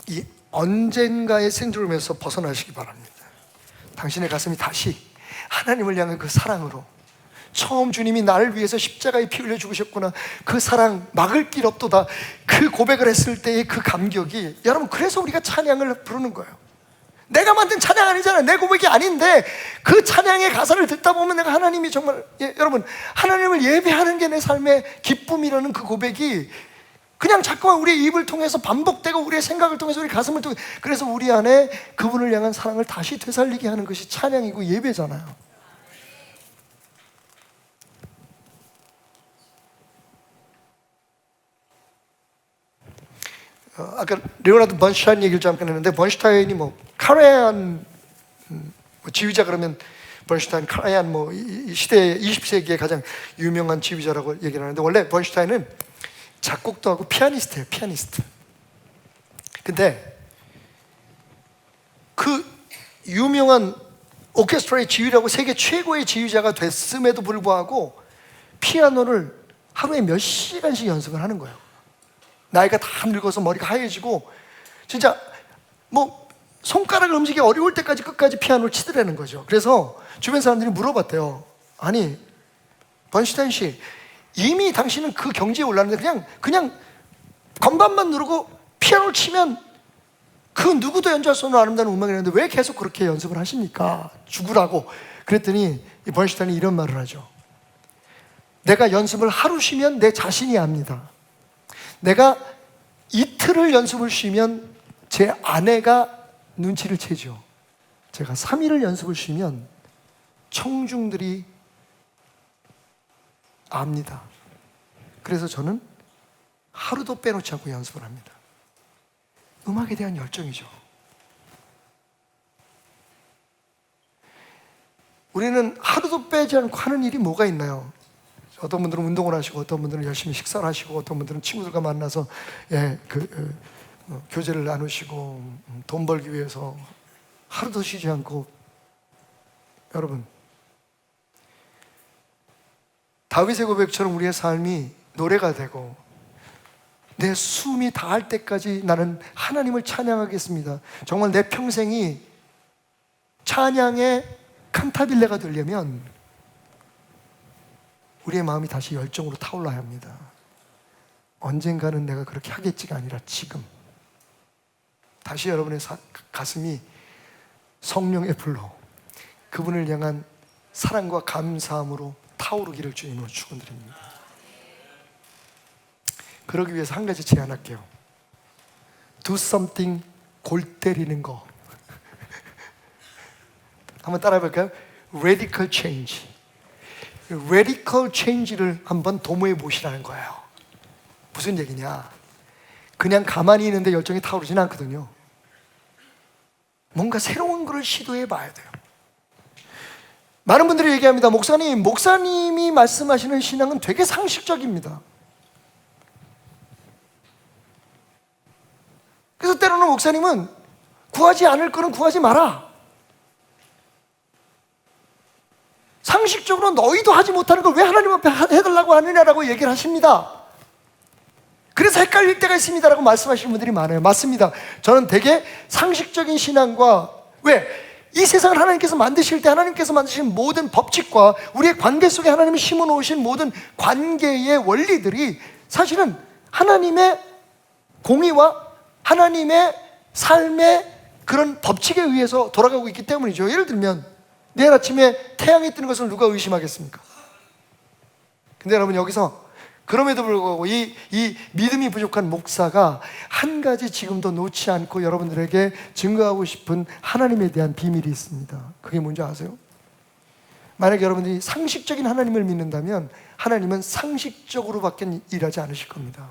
이 언젠가의 생존에서 벗어나시기 바랍니다. 당신의 가슴이 다시 하나님을 향한 그 사랑으로, 처음 주님이 나를 위해서 십자가에 피 흘려 죽으셨구나, 그 사랑 막을 길 없도다, 그 고백을 했을 때의 그 감격이, 여러분, 그래서 우리가 찬양을 부르는 거예요. 내가 만든 찬양 아니잖아요. 내 고백이 아닌데 그 찬양의 가사를 듣다 보면 내가 하나님이 정말, 여러분, 하나님을 예배하는 게 내 삶의 기쁨이라는 그 고백이 그냥 자꾸만 우리의 입을 통해서 반복되고 우리의 생각을 통해서 우리 가슴을 통해, 그래서 우리 안에 그분을 향한 사랑을 다시 되살리게 하는 것이 찬양이고 예배잖아요. 아까 레오나르도 번슈타인 얘기를 잠깐 했는데, 번슈타인이 뭐 카라얀 지휘자 그러면 번슈타인, 카라얀 이 시대 20세기의 가장 유명한 지휘자라고 얘기를 하는데, 원래 번슈타인은 작곡도 하고 피아니스트예요. 피아니스트. 근데 그 유명한 오케스트라의 지휘라고 세계 최고의 지휘자가 됐음에도 불구하고 피아노를 하루에 몇 시간씩 연습을 하는 거예요. 나이가 다 늙어서 머리가 하얘지고 진짜 뭐 손가락을 움직이기 어려울 때까지 끝까지 피아노를 치더라는 거죠. 그래서 주변 사람들이 물어봤대요. 아니, 번슈타인 씨, 이미 당신은 그 경지에 올랐는데 그냥 건반만 누르고 피아노를 치면 그 누구도 연주할 수 없는 아름다운 음악이라는데 왜 계속 그렇게 연습을 하십니까? 죽으라고. 그랬더니 이 번슈타인이 이런 말을 하죠. 내가 연습을 하루 쉬면 내 자신이 압니다. 내가 이틀을 연습을 쉬면 제 아내가 눈치를 채죠. 제가 3일을 연습을 쉬면 청중들이 압니다. 그래서 저는 하루도 빼놓지 않고 연습을 합니다. 음악에 대한 열정이죠. 우리는 하루도 빼지 않고 하는 일이 뭐가 있나요? 어떤 분들은 운동을 하시고, 어떤 분들은 열심히 식사를 하시고, 어떤 분들은 친구들과 만나서 교제를 나누시고, 돈 벌기 위해서 하루도 쉬지 않고. 여러분, 다윗의 고백처럼 우리의 삶이 노래가 되고 내 숨이 닿을 때까지 나는 하나님을 찬양하겠습니다. 정말 내 평생이 찬양의 칸타빌레가 되려면 우리의 마음이 다시 열정으로 타올라야 합니다. 언젠가는 내가 그렇게 하겠지가 아니라 지금 다시 여러분의 가슴이 성령의 불로 그분을 향한 사랑과 감사함으로 타오르기를 주님으로 축원드립니다. 그러기 위해서 한 가지 제안할게요. Do something, 골 때리는 거. 한번 따라해 볼까요? Radical change. Radical change를 한번 도모해 보시라는 거예요. 무슨 얘기냐? 그냥 가만히 있는데 열정이 타오르지는 않거든요. 뭔가 새로운 것을 시도해 봐야 돼요. 많은 분들이 얘기합니다. 목사님이 말씀하시는 신앙은 되게 상식적입니다. 그래서 때로는 목사님은 구하지 않을 거는 구하지 마라. 상식적으로 너희도 하지 못하는 걸 왜 하나님 앞에 해달라고 하느냐라고 얘기를 하십니다. 그래서 헷갈릴 때가 있습니다라고 말씀하시는 분들이 많아요. 맞습니다. 저는 되게 상식적인 신앙과, 왜? 이 세상을 하나님께서 만드실 때 하나님께서 만드신 모든 법칙과 우리의 관계 속에 하나님이 심어놓으신 모든 관계의 원리들이 사실은 하나님의 공의와 하나님의 삶의 그런 법칙에 의해서 돌아가고 있기 때문이죠. 예를 들면 내일 아침에 태양이 뜨는 것을 누가 의심하겠습니까? 근데 여러분, 여기서 그럼에도 불구하고 이 믿음이 부족한 목사가 한 가지 지금도 놓지 않고 여러분들에게 증거하고 싶은 하나님에 대한 비밀이 있습니다. 그게 뭔지 아세요? 만약 여러분들이 상식적인 하나님을 믿는다면 하나님은 상식적으로밖에 일하지 않으실 겁니다.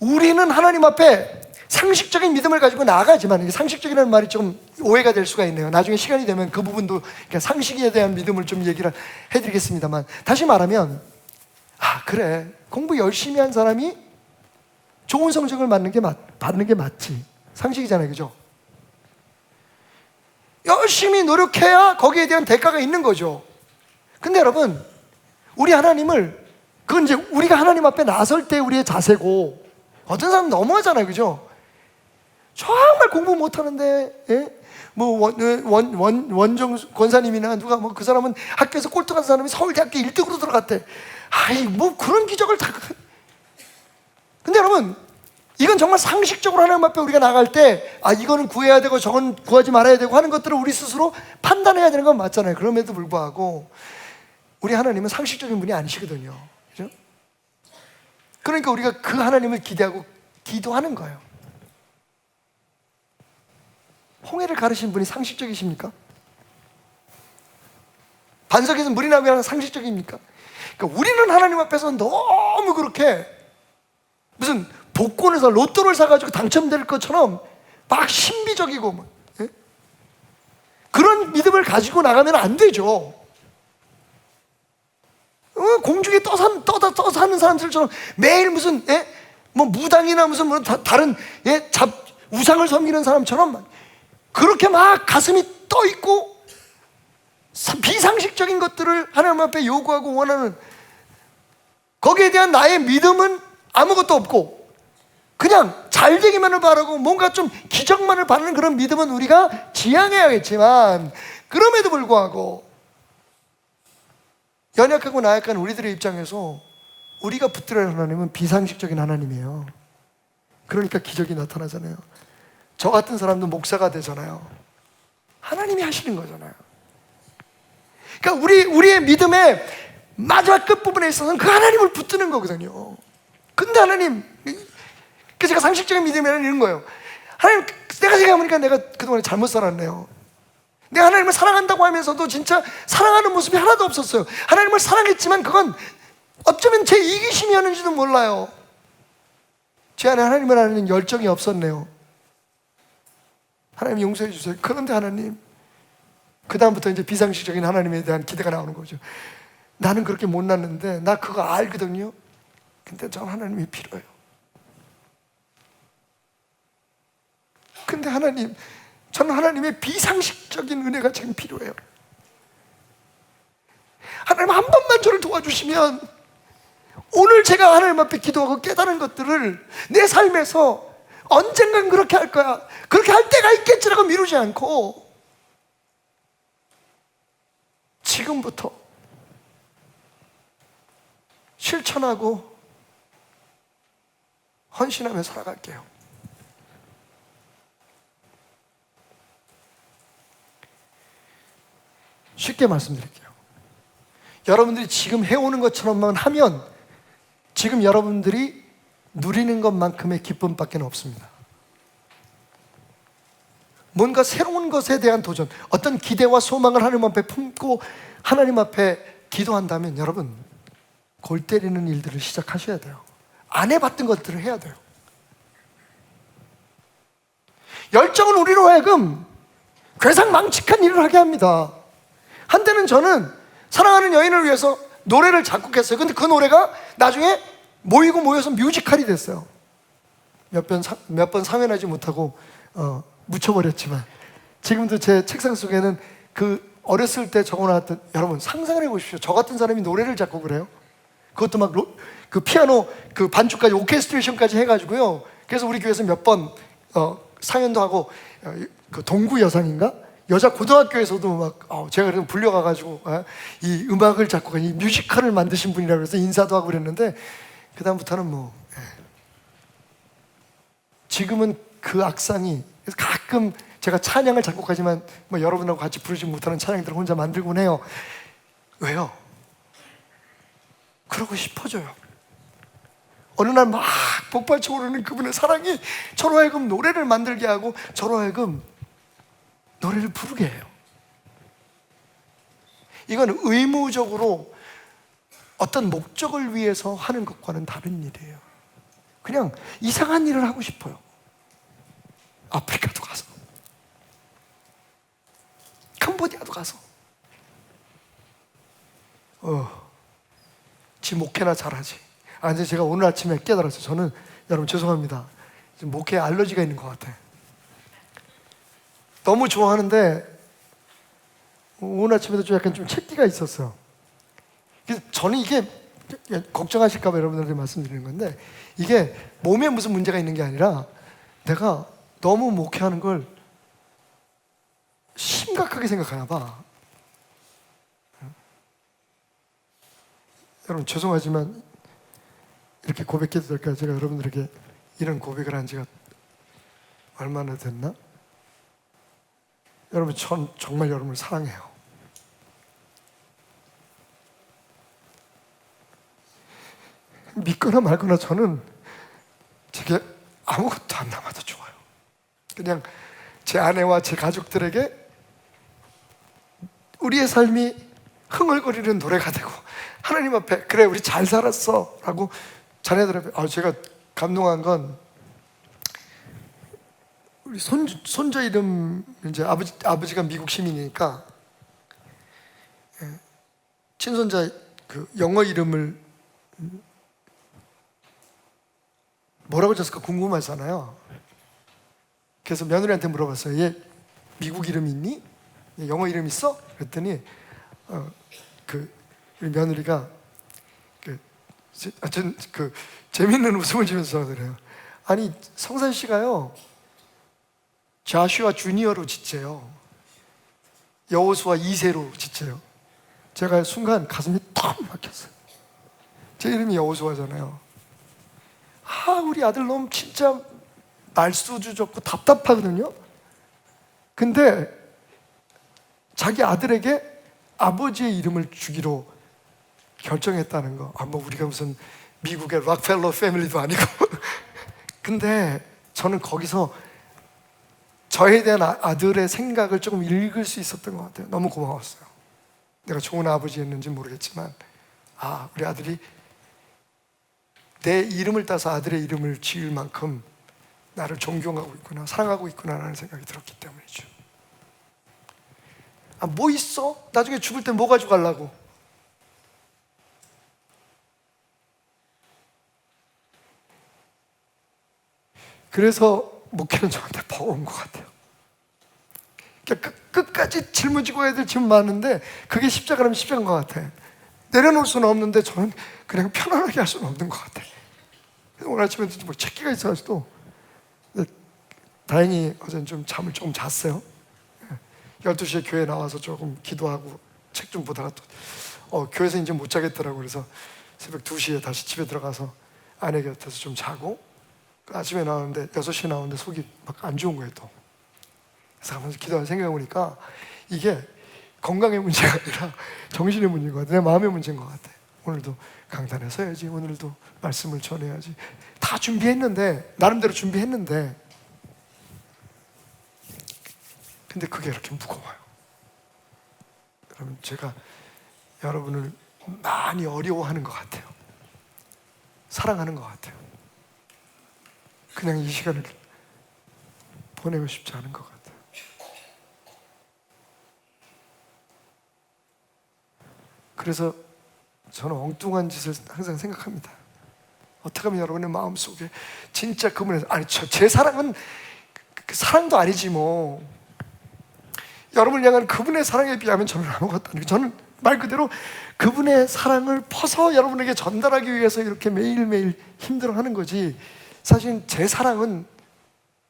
우리는 하나님 앞에 상식적인 믿음을 가지고 나아가지만, 이게 상식적이라는 말이 좀 오해가 될 수가 있네요. 나중에 시간이 되면 그 부분도, 그러니까 상식에 대한 믿음을 좀 얘기를 해드리겠습니다만, 다시 말하면, 그래, 공부 열심히 한 사람이 좋은 성적을 받는 게 맞지. 상식이잖아요, 그죠? 열심히 노력해야 거기에 대한 대가가 있는 거죠. 근데 여러분, 우리 하나님을 그건 이제 우리가 하나님 앞에 나설 때 우리의 자세고, 어떤 사람은 너무하잖아요, 그죠? 정말 공부 못하는데, 예? 뭐 원정 권사님이나 누가 뭐 그 사람은 학교에서 꼴등한 사람이 서울대학교 1등으로 들어갔대. 아이 뭐 그런 기적을 다. 근데 여러분, 이건 정말 상식적으로 하나님 앞에 우리가 나갈 때, 아 이거는 구해야 되고 저건 구하지 말아야 되고 하는 것들을 우리 스스로 판단해야 되는 건 맞잖아요. 그럼에도 불구하고 우리 하나님은 상식적인 분이 아니시거든요, 그죠? 그러니까 우리가 그 하나님을 기대하고 기도하는 거예요. 홍해를 가르신 분이 상식적이십니까? 반석에서 물이 나오게 하는 상식적입니까? 그러니까 우리는 하나님 앞에서 너무 그렇게 무슨 복권에서 로또를 사가지고 당첨될 것처럼 막 신비적이고 뭐, 예? 그런 믿음을 가지고 나가면 안 되죠. 공중에 떠 사는 사람들처럼 매일 무슨, 예? 뭐 무당이나 무슨 뭐 다른, 예? 우상을 섬기는 사람처럼 그렇게 막 가슴이 떠 있고 비상식적인 것들을 하나님 앞에 요구하고 원하는, 거기에 대한 나의 믿음은 아무것도 없고 그냥 잘 되기만을 바라고 뭔가 좀 기적만을 바라는 그런 믿음은 우리가 지향해야겠지만, 그럼에도 불구하고 연약하고 나약한 우리들의 입장에서 우리가 붙들어야 할 하나님은 비상식적인 하나님이에요. 그러니까 기적이 나타나잖아요. 저 같은 사람도 목사가 되잖아요. 하나님이 하시는 거잖아요. 그러니까 우리의 믿음의 마지막 끝부분에 있어서는 그 하나님을 붙드는 거거든요. 근데 하나님, 그 제가 상식적인 믿음이라는 이런 거예요. 하나님, 내가 생각해보니까 내가 그동안에 잘못 살았네요. 내가 하나님을 사랑한다고 하면서도 진짜 사랑하는 모습이 하나도 없었어요. 하나님을 사랑했지만 그건 어쩌면 제 이기심이었는지도 몰라요. 제 안에 하나님을 아는 열정이 없었네요. 하나님 용서해 주세요. 그런데 하나님, 그 다음부터 이제 비상식적인 하나님에 대한 기대가 나오는 거죠. 나는 그렇게 못났는데 나 그거 알거든요. 근데 전 하나님이 필요해요. 근데 하나님, 저는 하나님의 비상식적인 은혜가 지금 필요해요. 하나님 한 번만 저를 도와주시면 오늘 제가 하나님 앞에 기도하고 깨달은 것들을 내 삶에서 언젠간 그렇게 할 거야, 그렇게 할 때가 있겠지라고 미루지 않고 지금부터 실천하고 헌신하며 살아갈게요. 쉽게 말씀드릴게요. 여러분들이 지금 해오는 것처럼만 하면 지금 여러분들이 누리는 것만큼의 기쁨밖에 없습니다. 뭔가 새로운 것에 대한 도전, 어떤 기대와 소망을 하나님 앞에 품고 하나님 앞에 기도한다면 여러분, 골 때리는 일들을 시작하셔야 돼요. 안 해봤던 것들을 해야 돼요. 열정은 우리로 하여금 괴상망측한 일을 하게 합니다. 한때는 저는 사랑하는 여인을 위해서 노래를 작곡했어요. 근데 그 노래가 나중에 모여서 뮤지컬이 됐어요. 몇 번 상연하지 못하고 묻혀버렸지만 지금도 제 책상 속에는 그 어렸을 때 적어놨던, 여러분 상상을 해보십시오. 저 같은 사람이 노래를 작곡을 해요. 그것도 막 그 피아노 그 반주까지 오케스트레이션까지 해가지고요. 그래서 우리 교회에서 몇 번 상연도 하고, 그 동구 여상인가? 여자 고등학교에서도 막 제가 그래서 불려가가지고 이 음악을 작곡한 이 뮤지컬을 만드신 분이라고 해서 인사도 하고 그랬는데, 그 다음부터는 뭐 지금은 그 악상이, 그래서 가끔 제가 찬양을 작곡하지만 뭐 여러분하고 같이 부르지 못하는 찬양들을 혼자 만들곤 해요. 왜요? 그러고 싶어져요. 어느 날 막 폭발쳐 오르는 그분의 사랑이 저로 하여금 노래를 만들게 하고 저로 하여금 노래를 부르게 해요. 이건 의무적으로 어떤 목적을 위해서 하는 것과는 다른 일이에요. 그냥 이상한 일을 하고 싶어요. 아프리카도 가서, 캄보디아도 가서, 지 목회나 잘하지. 근데 제가 오늘 아침에 깨달았어요. 저는, 여러분 죄송합니다, 지금 목회에 알러지가 있는 것 같아요. 너무 좋아하는데 오늘 아침에도 좀 약간 좀 채기가 있었어요. 그래서 저는 이게 걱정하실까 봐 여러분들한테 말씀드리는 건데, 이게 몸에 무슨 문제가 있는 게 아니라 내가 너무 목회하는 걸 심각하게 생각하나 봐. 여러분 죄송하지만 이렇게 고백해도 될까요? 제가 여러분들에게 이런 고백을 한 지가 얼마나 됐나? 여러분, 전 정말 여러분을 사랑해요. 믿거나 말거나 저는 제게 아무것도 안 남아도 좋아요. 그냥 제 아내와 제 가족들에게 우리의 삶이 흥얼거리는 노래가 되고, 하나님 앞에 그래 우리 잘 살았어 라고 자녀들 앞에, 제가 감동한 건 우리 손자 이름, 이제 아버지가 미국 시민이니까 친손자 그 영어 이름을 뭐라고 졌을까 궁금하잖아요. 그래서 며느리한테 물어봤어요. 얘 미국 이름 있니? 얘 영어 이름 있어? 그랬더니 우리 며느리가 재밌는 웃음을 지면서 그래요. 아니 성산 씨가요 자슈아 주니어로 짓재요. 여호수아 2세로 짓재요. 제가 순간 가슴이 탁 막혔어요. 제 이름이 여호수아잖아요. 우리 아들 놈 진짜 말수도 좋고 답답하거든요. 근데 자기 아들에게 아버지의 이름을 주기로 결정했다는 거. 뭐 우리가 무슨 미국의 락펠러 패밀리도 아니고. 근데 저는 거기서 저에 대한 아들의 생각을 조금 읽을 수 있었던 것 같아요. 너무 고마웠어요. 내가 좋은 아버지였는지 모르겠지만, 우리 아들이 내 이름을 따서 아들의 이름을 지을 만큼 나를 존경하고 있구나, 사랑하고 있구나라는 생각이 들었기 때문이죠. 뭐 있어? 나중에 죽을 때 뭐 가져가려고? 그래서 목회는 저한테 버거운 것 같아요. 그러니까 끝까지 짊어지고 해야 될 짐 많은데 그게 십자가라면 십자가인 것 같아. 내려놓을 수는 없는데 저는 그냥 편안하게 할 수는 없는 것 같아. 오늘 아침에 뭐 책기가 있어가지고, 다행히 어제는 좀 잠을 조금 잤어요. 12시에 교회 나와서 조금 기도하고 책 좀 보다가 또 교회에서 이제 못 자겠더라고. 그래서 새벽 2시에 다시 집에 들어가서 아내 곁에서 좀 자고, 아침에 나오는데 6시에 나오는데 속이 막 안 좋은 거예요 또. 그래서 가면서 기도하는 생각해 보니까 이게 건강의 문제가 아니라 정신의 문제인 것 같아. 내 마음의 문제인 것 같아. 오늘도 강단에 서야지, 오늘도 말씀을 전해야지, 다 준비했는데, 나름대로 준비했는데, 근데 그게 이렇게 무거워요. 여러분, 제가 여러분을 많이 어려워하는 것 같아요. 사랑하는 것 같아요. 그냥 이 시간을 보내고 싶지 않은 것 같아요. 그래서 저는 엉뚱한 짓을 항상 생각합니다. 어떻게 하면 여러분의 마음속에 진짜 그분의, 제 사랑은 그 사랑도 아니지 뭐. 여러분을 향한 그분의 사랑에 비하면 저는 아무것도 아니고, 저는 말 그대로 그분의 사랑을 퍼서 여러분에게 전달하기 위해서 이렇게 매일매일 힘들어하는 거지, 사실 제 사랑은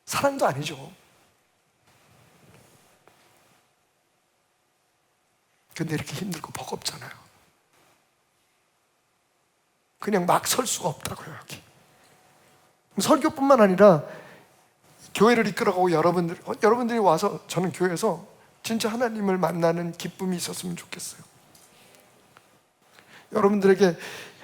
사랑도 아니죠. 근데 이렇게 힘들고 버겁잖아요. 그냥 막 설 수가 없다고요. 여기 설교뿐만 아니라 교회를 이끌어가고 여러분들이 와서 저는 교회에서 진짜 하나님을 만나는 기쁨이 있었으면 좋겠어요. 여러분들에게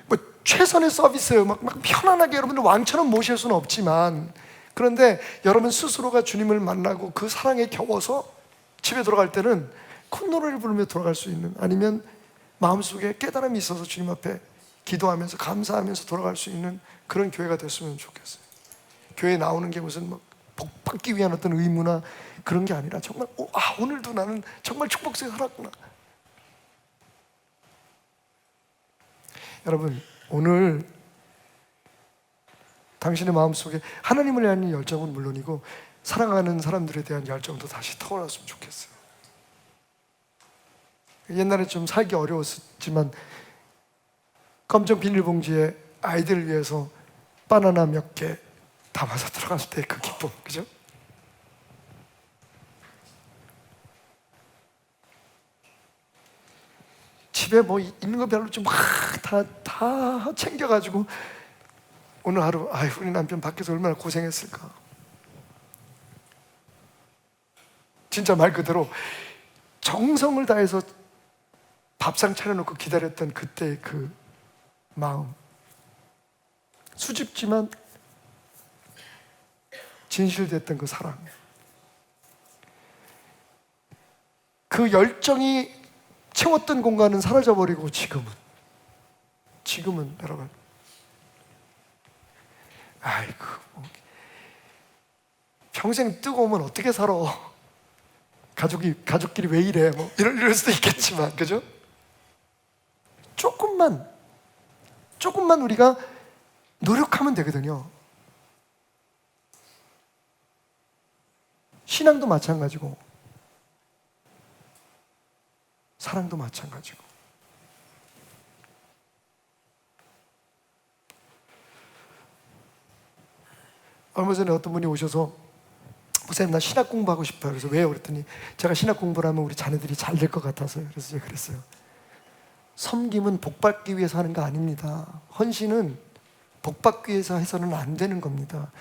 뭐 최선의 서비스예요. 막 편안하게 여러분들 왕처럼 모실 수는 없지만, 그런데 여러분 스스로가 주님을 만나고 그 사랑에 겨워서 집에 들어갈 때는 콧노래를 부르며 돌아갈 수 있는, 아니면 마음속에 깨달음이 있어서 주님 앞에 기도하면서 감사하면서 돌아갈 수 있는 그런 교회가 됐으면 좋겠어요. 교회에 나오는 게 무슨 막 복 받기 위한 어떤 의무나 그런 게 아니라 정말 오늘도 나는 정말 축복스에 살았구나. 여러분, 오늘 당신의 마음속에 하나님을 향한 열정은 물론이고 사랑하는 사람들에 대한 열정도 다시 터올랐으면 좋겠어요. 옛날에 좀 살기 어려웠지만 검정 비닐봉지에 아이들을 위해서 바나나 몇 개 담아서 들어갈 때 그 기쁨, 그죠? 집에 뭐 있는 거 별로 좀 다 챙겨가지고 오늘 하루 우리 남편 밖에서 얼마나 고생했을까. 진짜 말 그대로 정성을 다해서 밥상 차려놓고 기다렸던 그때의 그 마음, 수줍지만 진실됐던 그 사랑, 그 열정이 채웠던 공간은 사라져버리고 지금은 여러분, 아이고 평생 뜨거우면 어떻게 살아? 가족끼리 왜 이래? 뭐 이럴 수도 있겠지만, 그죠? 조금만 우리가 노력하면 되거든요. 신앙도 마찬가지고 사랑도 마찬가지고. 얼마 전에 어떤 분이 오셔서 목사님 나 신학 공부하고 싶어요. 그래서 왜요? 그랬더니 제가 신학 공부를 하면 우리 자녀들이 잘 될 것 같아서요. 그래서 제가 그랬어요. 섬김은 복받기 위해서 하는 거 아닙니다. 헌신은 복받기 위해서 해서는 안 되는 겁니다.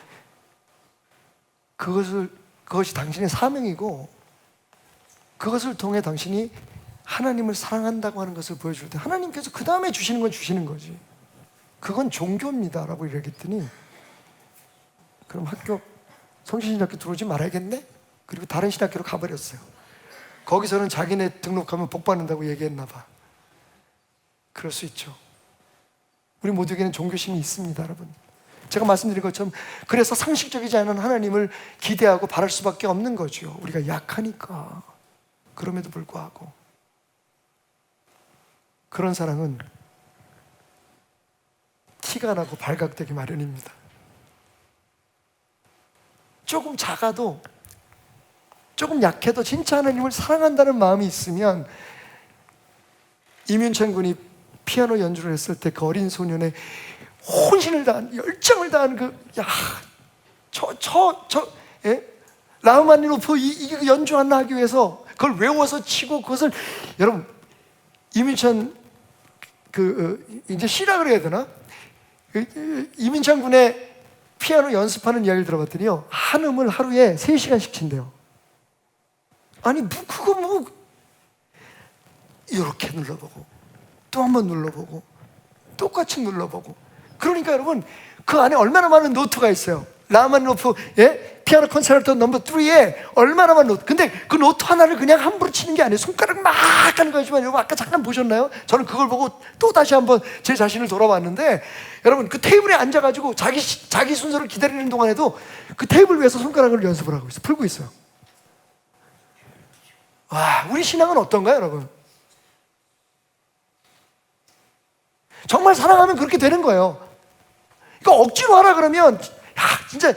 그것이 당신의 사명이고, 그것을 통해 당신이 하나님을 사랑한다고 하는 것을 보여줄 때 하나님께서 그 다음에 주시는 건 주시는 거지. 그건 종교입니다 라고 얘기했더니, 그럼 성신신학교 들어오지 말아야겠네? 그리고 다른 신학교로 가버렸어요. 거기서는 자기네 등록하면 복 받는다고 얘기했나 봐. 그럴 수 있죠. 우리 모두에게는 종교심이 있습니다, 여러분. 제가 말씀드린 것처럼 그래서 상식적이지 않은 하나님을 기대하고 바랄 수밖에 없는 거죠. 우리가 약하니까. 그럼에도 불구하고 그런 사랑은 티가 나고 발각되기 마련입니다. 조금 작아도, 조금 약해도 진짜 하나님을 사랑한다는 마음이 있으면, 이민찬 군이 피아노 연주를 했을 때 그 어린 소년의 혼신을 다한, 열정을 다한 라흐마니노프 이 연주하나 하기 위해서 그걸 외워서 치고, 그것을 여러분, 이민찬 이제 시라 그래야 되나? 이민찬 군의 피아노 연습하는 이야기를 들어봤더니요, 한 음을 하루에 3시간씩 친대요. 아니 그거 이렇게 눌러보고 또 한 번 눌러보고 똑같이 눌러보고. 그러니까 여러분, 그 안에 얼마나 많은 노트가 있어요. 라흐마니노프 피아노 콘체르토 넘버 3에 얼마나 많은 노트. 근데 그 노트 하나를 그냥 함부로 치는 게 아니에요. 손가락 막 하는 거지만, 여러분 아까 잠깐 보셨나요? 저는 그걸 보고 또 다시 한번 제 자신을 돌아봤는데, 여러분 그 테이블에 앉아가지고 자기 순서를 기다리는 동안에도 그 테이블 위에서 손가락을 연습을 하고 있어요. 풀고 있어요. 와, 우리 신앙은 어떤가요, 여러분? 정말 사랑하면 그렇게 되는 거예요. 그러니까 억지로 하라 그러면, 진짜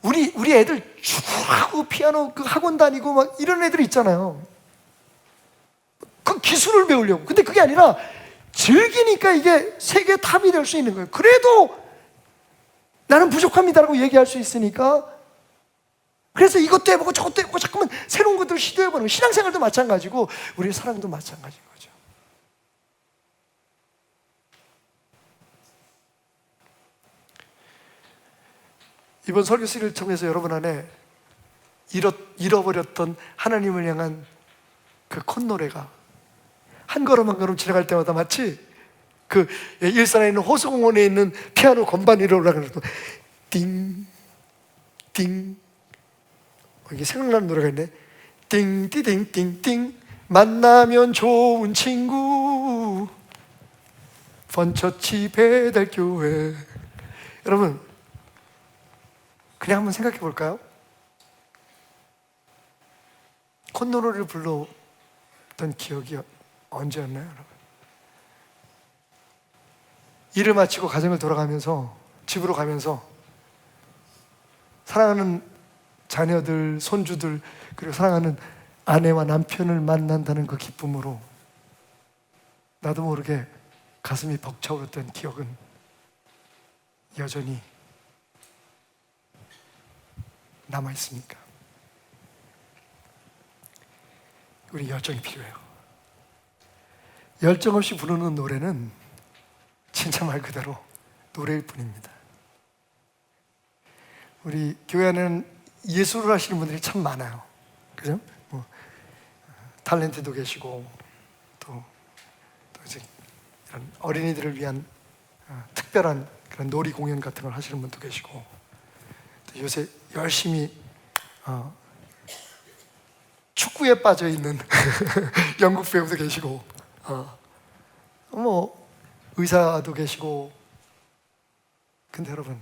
우리 애들 죽하고 피아노 그 학원 다니고 막 이런 애들 있잖아요. 그 기술을 배우려고. 근데 그게 아니라 즐기니까 이게 세계 탑이 될 수 있는 거예요. 그래도 나는 부족합니다라고 얘기할 수 있으니까. 그래서 이것도 해보고 저것도 해보고 자꾸만 새로운 것들을 시도해보는 거예요. 신앙생활도 마찬가지고 우리의 사랑도 마찬가지인 거죠. 이번 설교 시리즈를 통해서 여러분 안에 잃어버렸던 하나님을 향한 그 콧노래가 한 걸음 한 걸음 지나갈 때마다 마치 그 일산에 있는 호수공원에 있는 피아노 건반위로 올라가는 띵, 띵, 이게 생각나는 노래가 있네. 띵띵띵띵띵, 만나면 좋은 친구, 번처치 배달교회. 여러분 그냥 한번 생각해 볼까요? 콧노래를 불렀던 기억이 언제였나요, 여러분? 일을 마치고 가정을 돌아가면서, 집으로 가면서 사랑하는 자녀들, 손주들, 그리고 사랑하는 아내와 남편을 만난다는 그 기쁨으로 나도 모르게 가슴이 벅차오르던 기억은 여전히 남아 있습니까? 우리 열정이 필요해요. 열정 없이 부르는 노래는 진짜 말 그대로 노래일 뿐입니다. 우리 교회 안에는 예술을 하시는 분들이 참 많아요. 그죠? 뭐 탤런트도 계시고 또 이제 이런 어린이들을 위한 특별한 그런 놀이 공연 같은 걸 하시는 분도 계시고, 또 요새 열심히 축구에 빠져 있는 영국 배우도 계시고, 뭐 의사도 계시고. 근데 여러분,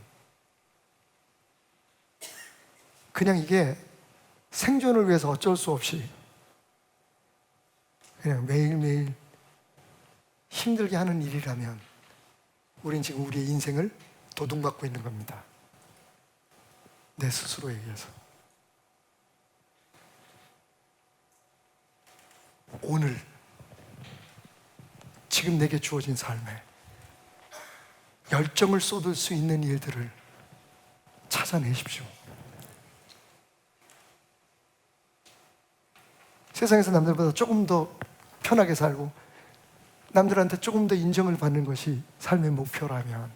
그냥 이게 생존을 위해서 어쩔 수 없이 그냥 매일매일 힘들게 하는 일이라면 우린 지금 우리의 인생을 도둑맞고 있는 겁니다. 내 스스로에 의해서. 오늘 지금 내게 주어진 삶에 열정을 쏟을 수 있는 일들을 찾아내십시오. 세상에서 남들보다 조금 더 편하게 살고 남들한테 조금 더 인정을 받는 것이 삶의 목표라면,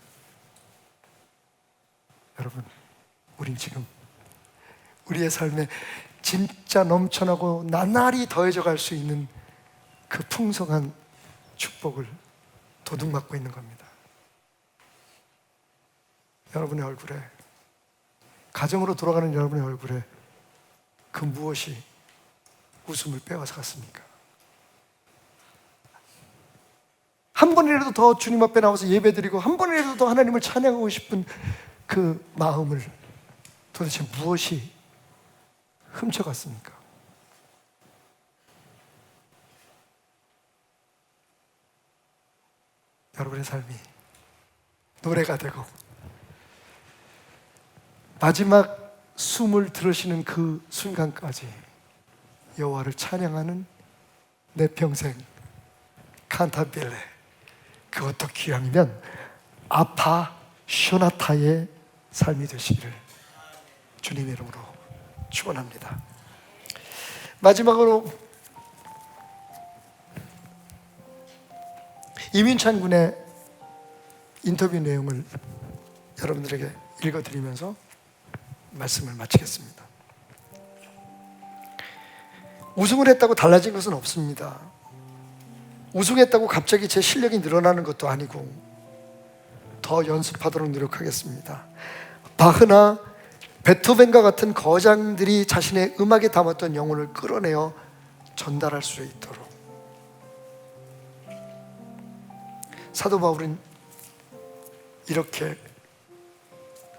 여러분, 우린 지금 우리의 삶에 진짜 넘쳐나고 나날이 더해져 갈 수 있는 그 풍성한 축복을 도둑맞고 있는 겁니다. 여러분의 얼굴에, 가정으로 돌아가는 여러분의 얼굴에 그 무엇이 웃음을 빼앗아 갔습니까? 한 번이라도 더 주님 앞에 나와서 예배드리고 한 번이라도 더 하나님을 찬양하고 싶은 그 마음을 도대체 무엇이 훔쳐갔습니까? 여러분의 삶이 노래가 되고 마지막 숨을 들으시는 그 순간까지 여호와를 찬양하는 내 평생 칸타빌레, 그것도 귀함이면 아파쇼나타의 삶이 되시기를 주님의 이름으로 축원합니다. 마지막으로 이민찬 군의 인터뷰 내용을 여러분들에게 읽어드리면서 말씀을 마치겠습니다. 우승을 했다고 달라진 것은 없습니다. 우승했다고 갑자기 제 실력이 늘어나는 것도 아니고 더 연습하도록 노력하겠습니다. 바흐나 베토벤과 같은 거장들이 자신의 음악에 담았던 영혼을 끌어내어 전달할 수 있도록. 사도 바울은 이렇게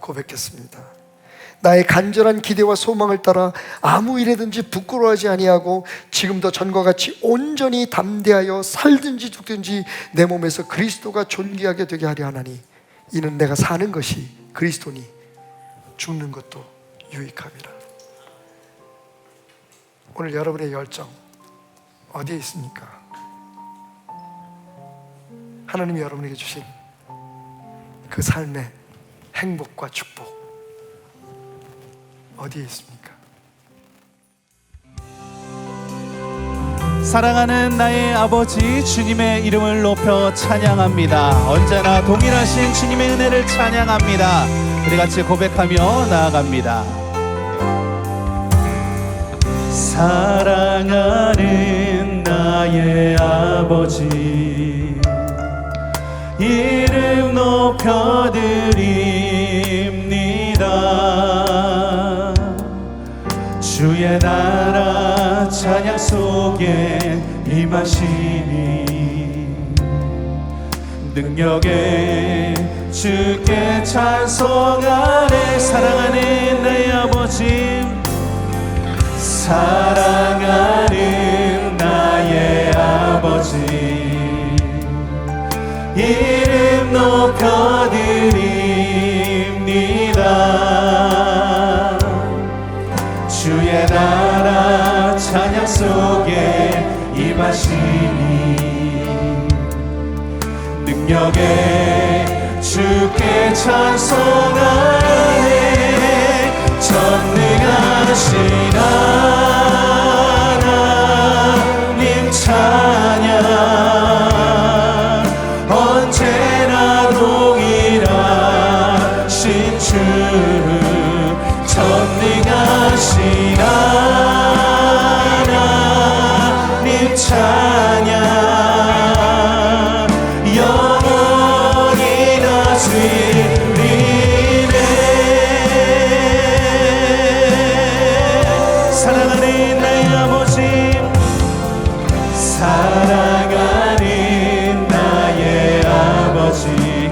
고백했습니다. 나의 간절한 기대와 소망을 따라 아무 일에든지 부끄러워하지 아니하고 지금도 전과 같이 온전히 담대하여 살든지 죽든지 내 몸에서 그리스도가 존귀하게 되게 하려 하나니 이는 내가 사는 것이 그리스도니 죽는 것도 유익함이라. 오늘 여러분의 열정 어디에 있습니까? 하나님이 여러분에게 주신 그 삶의 행복과 축복 어디에 있습니까? 사랑하는 나의 아버지, 주님의 이름을 높여 찬양합니다. 언제나 동일하신 주님의 은혜를 찬양합니다. 우리 같이 고백하며 나아갑니다. 사랑하는 나의 아버지, 이름 높여드립니다. 주의 나라 찬양 속에 임하시니 능력에 주께 찬송하네. 사랑하는 나의 아버지, 사랑하는 나의 아버지, 이름 높여드립니다. 주의 나라 찬양 속에 임하시니 능력에 주께 찬송하네. 전능하신 하나님 찬양 언제나 동일하신 주 전능하신 하나님 찬양 영원히 다스리네. 사랑하는 나의 아버지 사랑하는 나의 아버지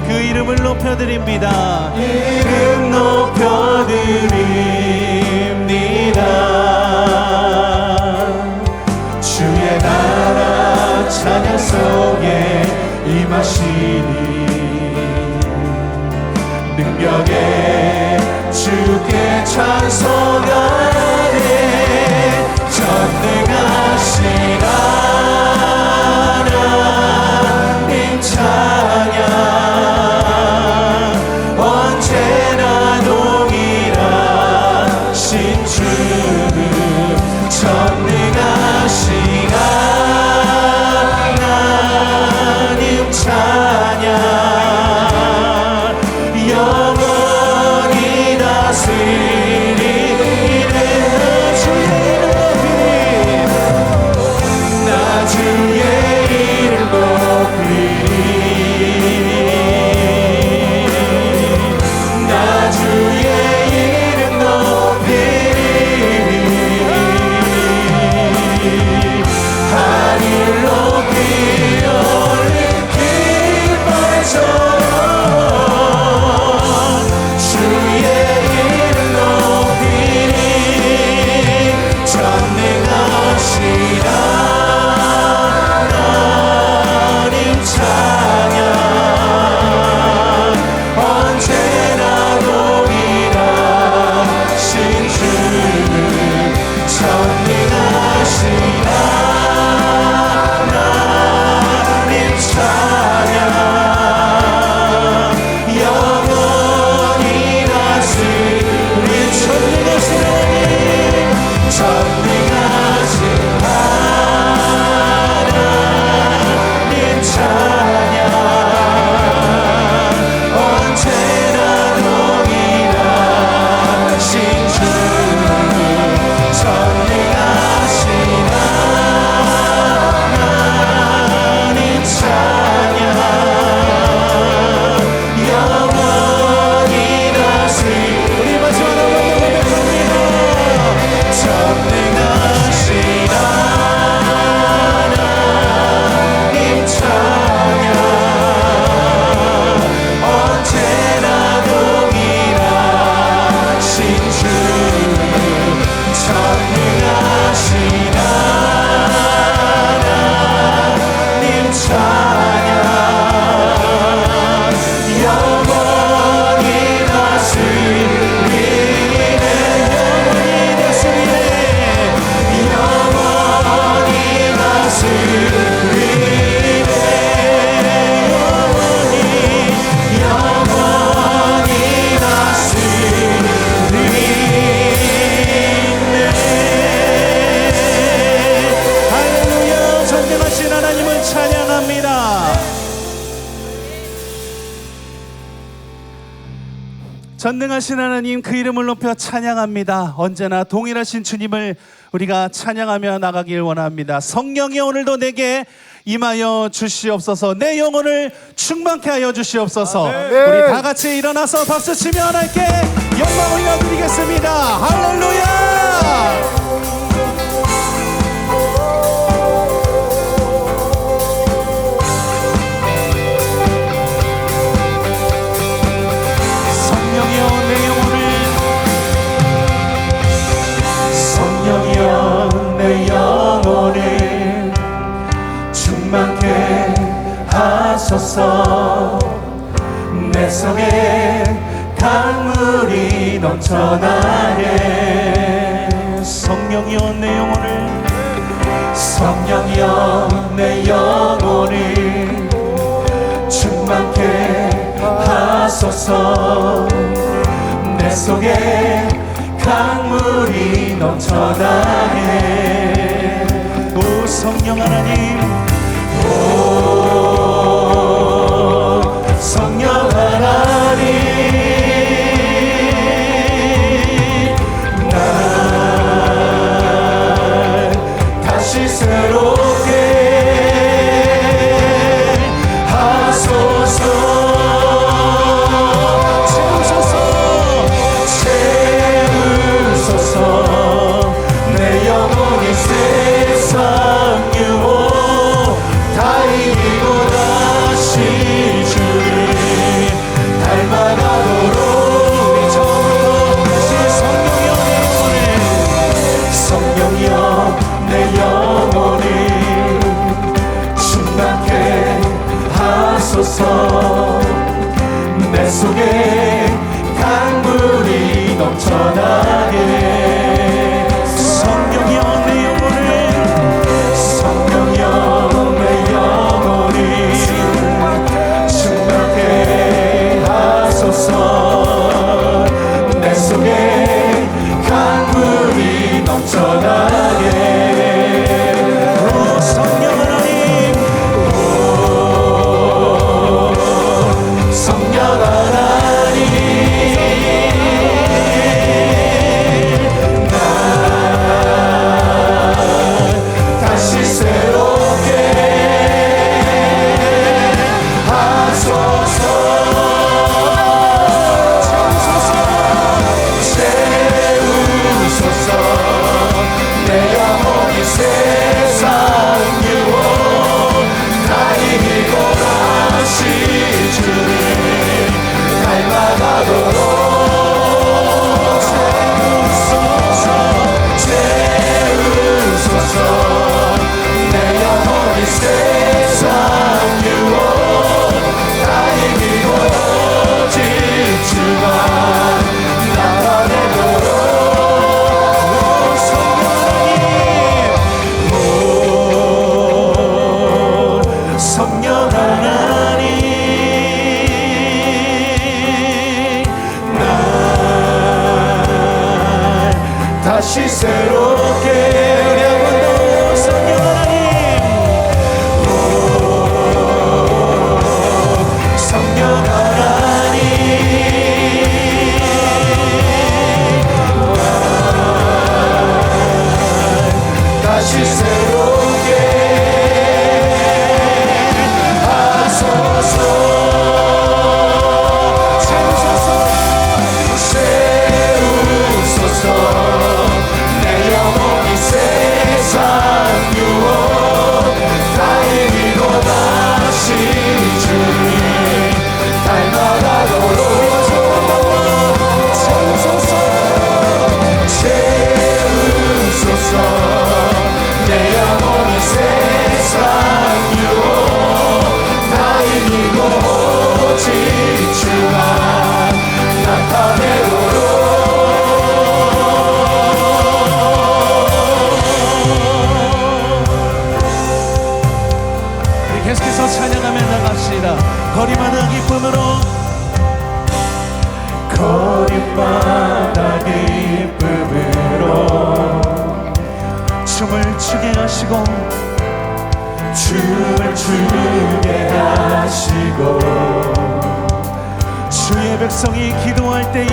그 이름을 높여드립니다. 이름 높여드립니다. 주의 나라 찬양 속에 임하시니 능력에 주께 찬송하네. 전능하신 하나님 찬양 언제나 동일하신 주 전능하신 하나님 찬양 영원히 다스리네. 나 주의 이름 높이리. 나 주의 이름 높이리. 하늘 높이 올린 깃발처럼 주의 이름 높이리. 전능하신 하나님 찬양 언제나 동일하신 주 전능하신 하나님 찬양 영원히 다스린 전능하신 하나님 전능하신 하나님 찬양 언제나 동일하신 주 전능하신 하나님 찬양 영원히 다스린 우리 마지막으로 고백합니다. 전능하신 하나님 찬양 언제나 동일하신 주 전능하신 하나님 찬양 영원히 다스리네. 영원히 다스리네. 영원히 다스리네. 할렐루야. 전능하신 하나님을 찬양합니다. 전능하신 하나님 그 이름을 높여 찬양합니다. 언제나 동일하신 주님을 우리가 찬양하며 나가길 원합니다. 성령이 오늘도 내게 임하여 주시옵소서. 내 영혼을 충만케 하여 주시옵소서. 우리 다 같이 일어나서 박수치며 하나님께 영광 올려드리겠습니다. 할렐루야. 성령이여 내 영혼을 충만케 하소서. 내 속에 강물이 넘쳐나네. 성령이여 내 영혼을 성령이여 내 영혼을 충만케 하소서. 내 속에 강물이 넘쳐나게. 오 성령 하나님, 오 성령 하나님, 날 다시 새롭게 하소서. 채우소서. 내 영혼이 세상 유혹 다 이기고 다시 주를 닮아가도록. 우리 처음부터 다시 성령이여 내 영혼을 충만케 하소서. 내 속에 강물이 넘쳐나게. 성령이여 내 영혼을, 성령이여 내 영혼을 충만케 하소서. 내 속에 강물이 넘쳐나게. 오 성령 하나님, 오 성령 하나님, 날 다시 새롭게 하소서. 채우소서. 내 영혼이 세상 유혹 다 이기고 다시 주를 닮아가도록. 채우소서. 내 영혼이 세상 유혹 다 이기고 오직 주만 나타내도록. 성령 하나님, 날 다시 새롭게. 우리 한번더 성령 하나님, 오 성령 하나님, 날 다시 새롭게 하소서. 채우소서. 내 영혼이 세상 유혹 다 이기고 다시 주를 닮아가도록. 채우소서. 채우소서. 내 영혼이 세상 유혹 다 이기고 오직 주만 나타내도록. 우리 계속해서 찬양하며 나갑시다. 거리마다 기쁨으로, 거리마다 기쁨으로 춤을 추게 하시고, 춤을 추게 하시고. 주의 백성이 기도할 때에,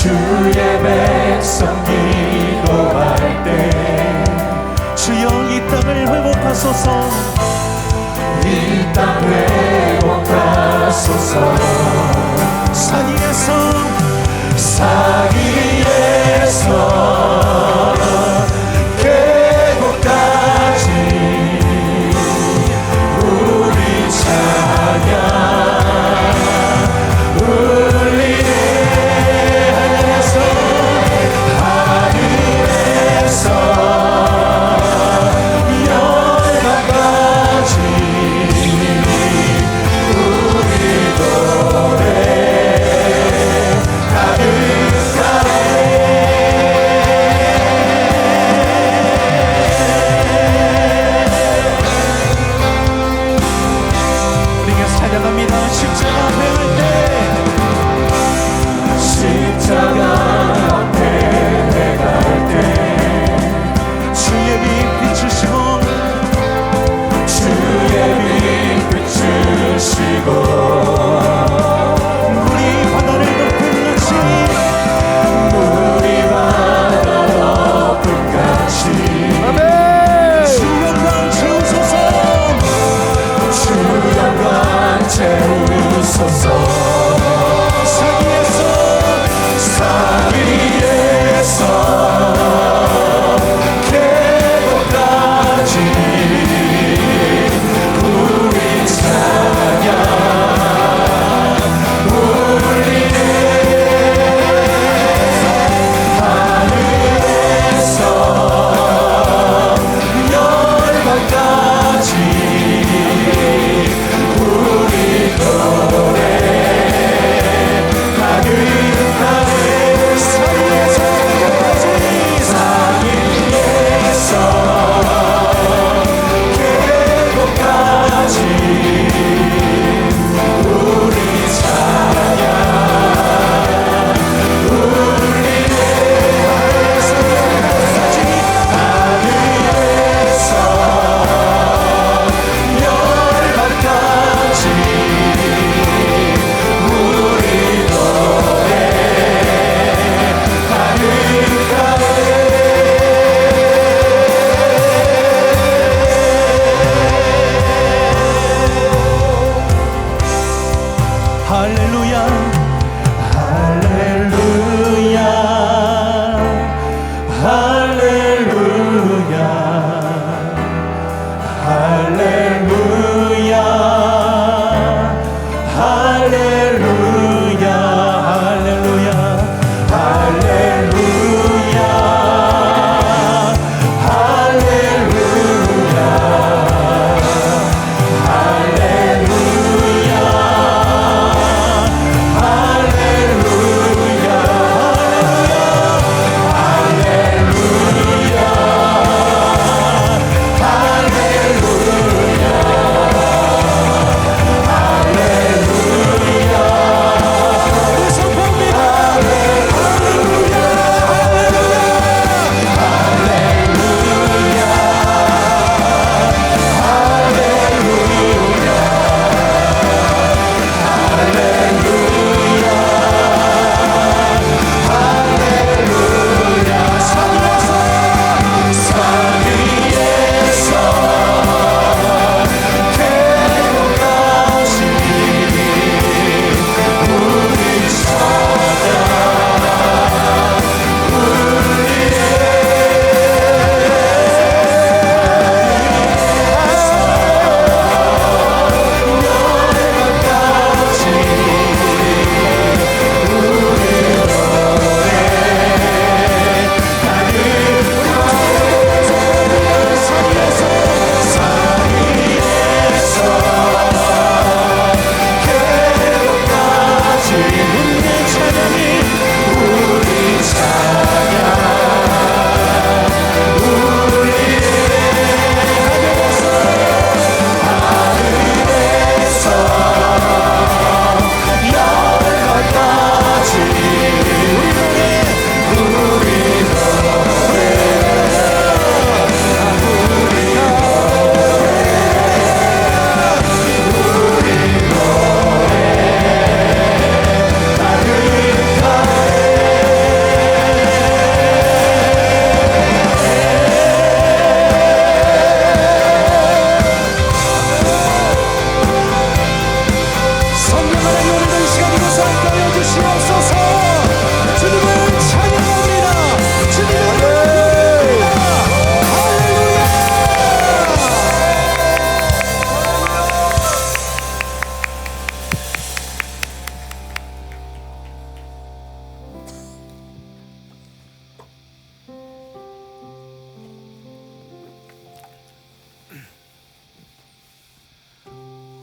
주의 백성 기도할 때 주여 이 땅을 회복하소서. 이 땅 회복하소서. 산 위에서 계곡까지 우리 찬양 울리네. 하늘에서 열방까지 우리도 찬양합니다. 십자가 앞에 갈 때, 십자가 앞에 갈 때, 주의 빛 비추시고, 주의 빛 비추시고, 물이 바다를 덮은 같이, 물이 바다 덮은 같이, 주 영광 채우소서, 주 영광 채우소서. 산 위에서 계곡까지 우리 찬양 울리네. 하늘에서 열방까지 우리 노래 가득하네. 할렐루야, 할렐루야, 할렐루야, 할렐루야, 할렐루야, 할렐루야, 할렐루야,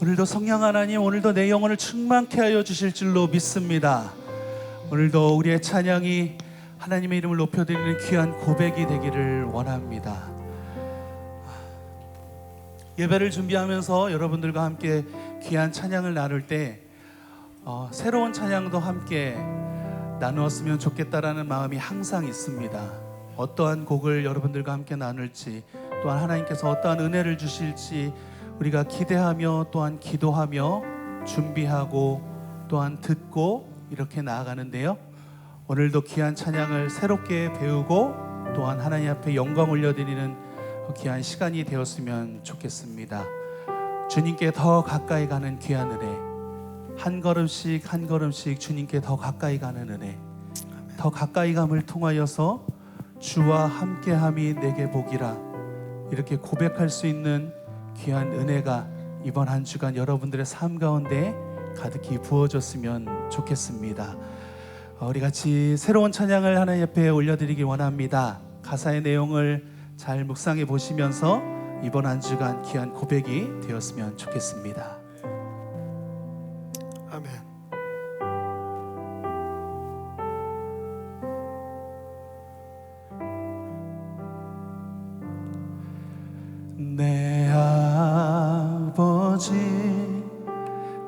오늘도 성령 하나님, 오늘도 내 영혼을 충만케 하여 주실 줄로 믿습니다. 오늘도 우리의 찬양이 하나님의 이름을 높여드리는 귀한 고백이 되기를 원합니다. 예배를 준비하면서 여러분들과 함께 귀한 찬양을 나눌 때 새로운 찬양도 함께 나누었으면 좋겠다라는 마음이 항상 있습니다. 어떠한 곡을 여러분들과 함께 나눌지, 또한 하나님께서 어떠한 은혜를 주실지 우리가 기대하며 또한 기도하며 준비하고 또한 듣고 이렇게 나아가는데요. 오늘도 귀한 찬양을 새롭게 배우고 또한 하나님 앞에 영광 올려드리는 귀한 시간이 되었으면 좋겠습니다. 주님께 더 가까이 가는 귀한 은혜, 한 걸음씩 한 걸음씩 주님께 더 가까이 가는 은혜, 더 가까이 감을 통하여서 주와 함께함이 내게 복이라, 이렇게 고백할 수 있는 귀한 은혜가 이번 한 주간 여러분들의 삶 가운데 가득히 부어졌으면 좋겠습니다. 우리 같이 새로운 찬양을 하나님 옆에 올려드리기 원합니다. 가사의 내용을 잘 묵상해 보시면서 이번 한 주간 귀한 고백이 되었으면 좋겠습니다. 아멘. 내 아버지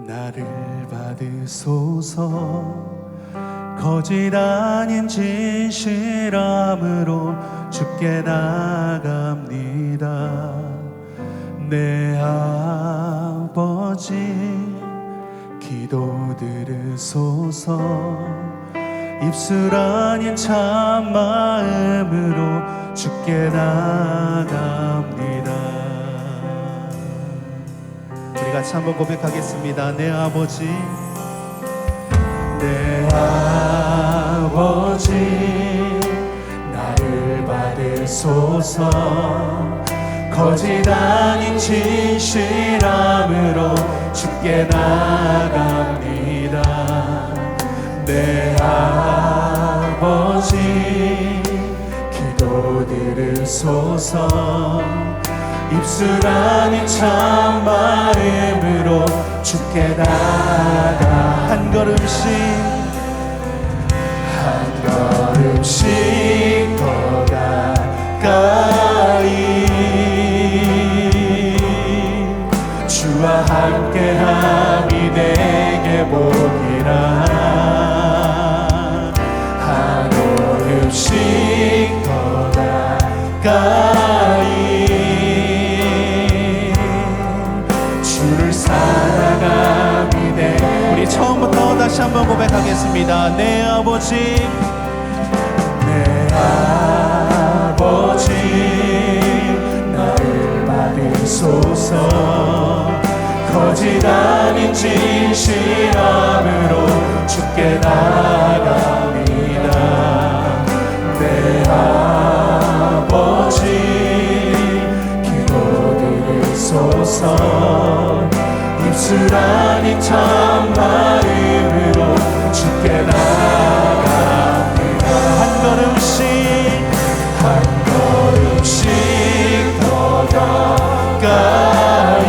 나를 받으소서. 거짓 아닌 진실함으로 주께 나갑니다. 내 아버지 기도 들으소서. 입술 아닌 참 마음으로 주께 나갑니다. 우리 같이 한번 고백하겠습니다. 내 아버지, 내 아버지 나를 받으소서. 거짓 아닌 진실함으로 주께 나갑니다. 내 아버지 기도 들으소서. 입술 아닌 참 마음으로 주께 나가. 한 걸음씩 한 걸음씩 더 가까이 주와 함께함이 내게 복이라. 한 걸음씩 더 가까이 주를 살아감이 돼. 우리 처음부터 다시 한번 고백하겠습니다. 내 아버지, 내 아버지 나를 받으소서. 거짓 아닌 진실함으로 주께 나갑니다. 내 아버지 기도 들으소서. 입술 아닌 참 마음으로 주께 나갑니다. 한 걸음씩 한 걸음씩 더 가까이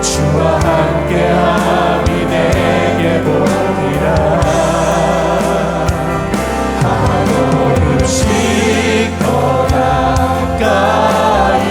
주와 함께함이 내게 복이라. 한 걸음씩 더 가까이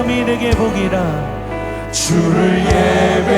사람이 내게 복이라 주를 예배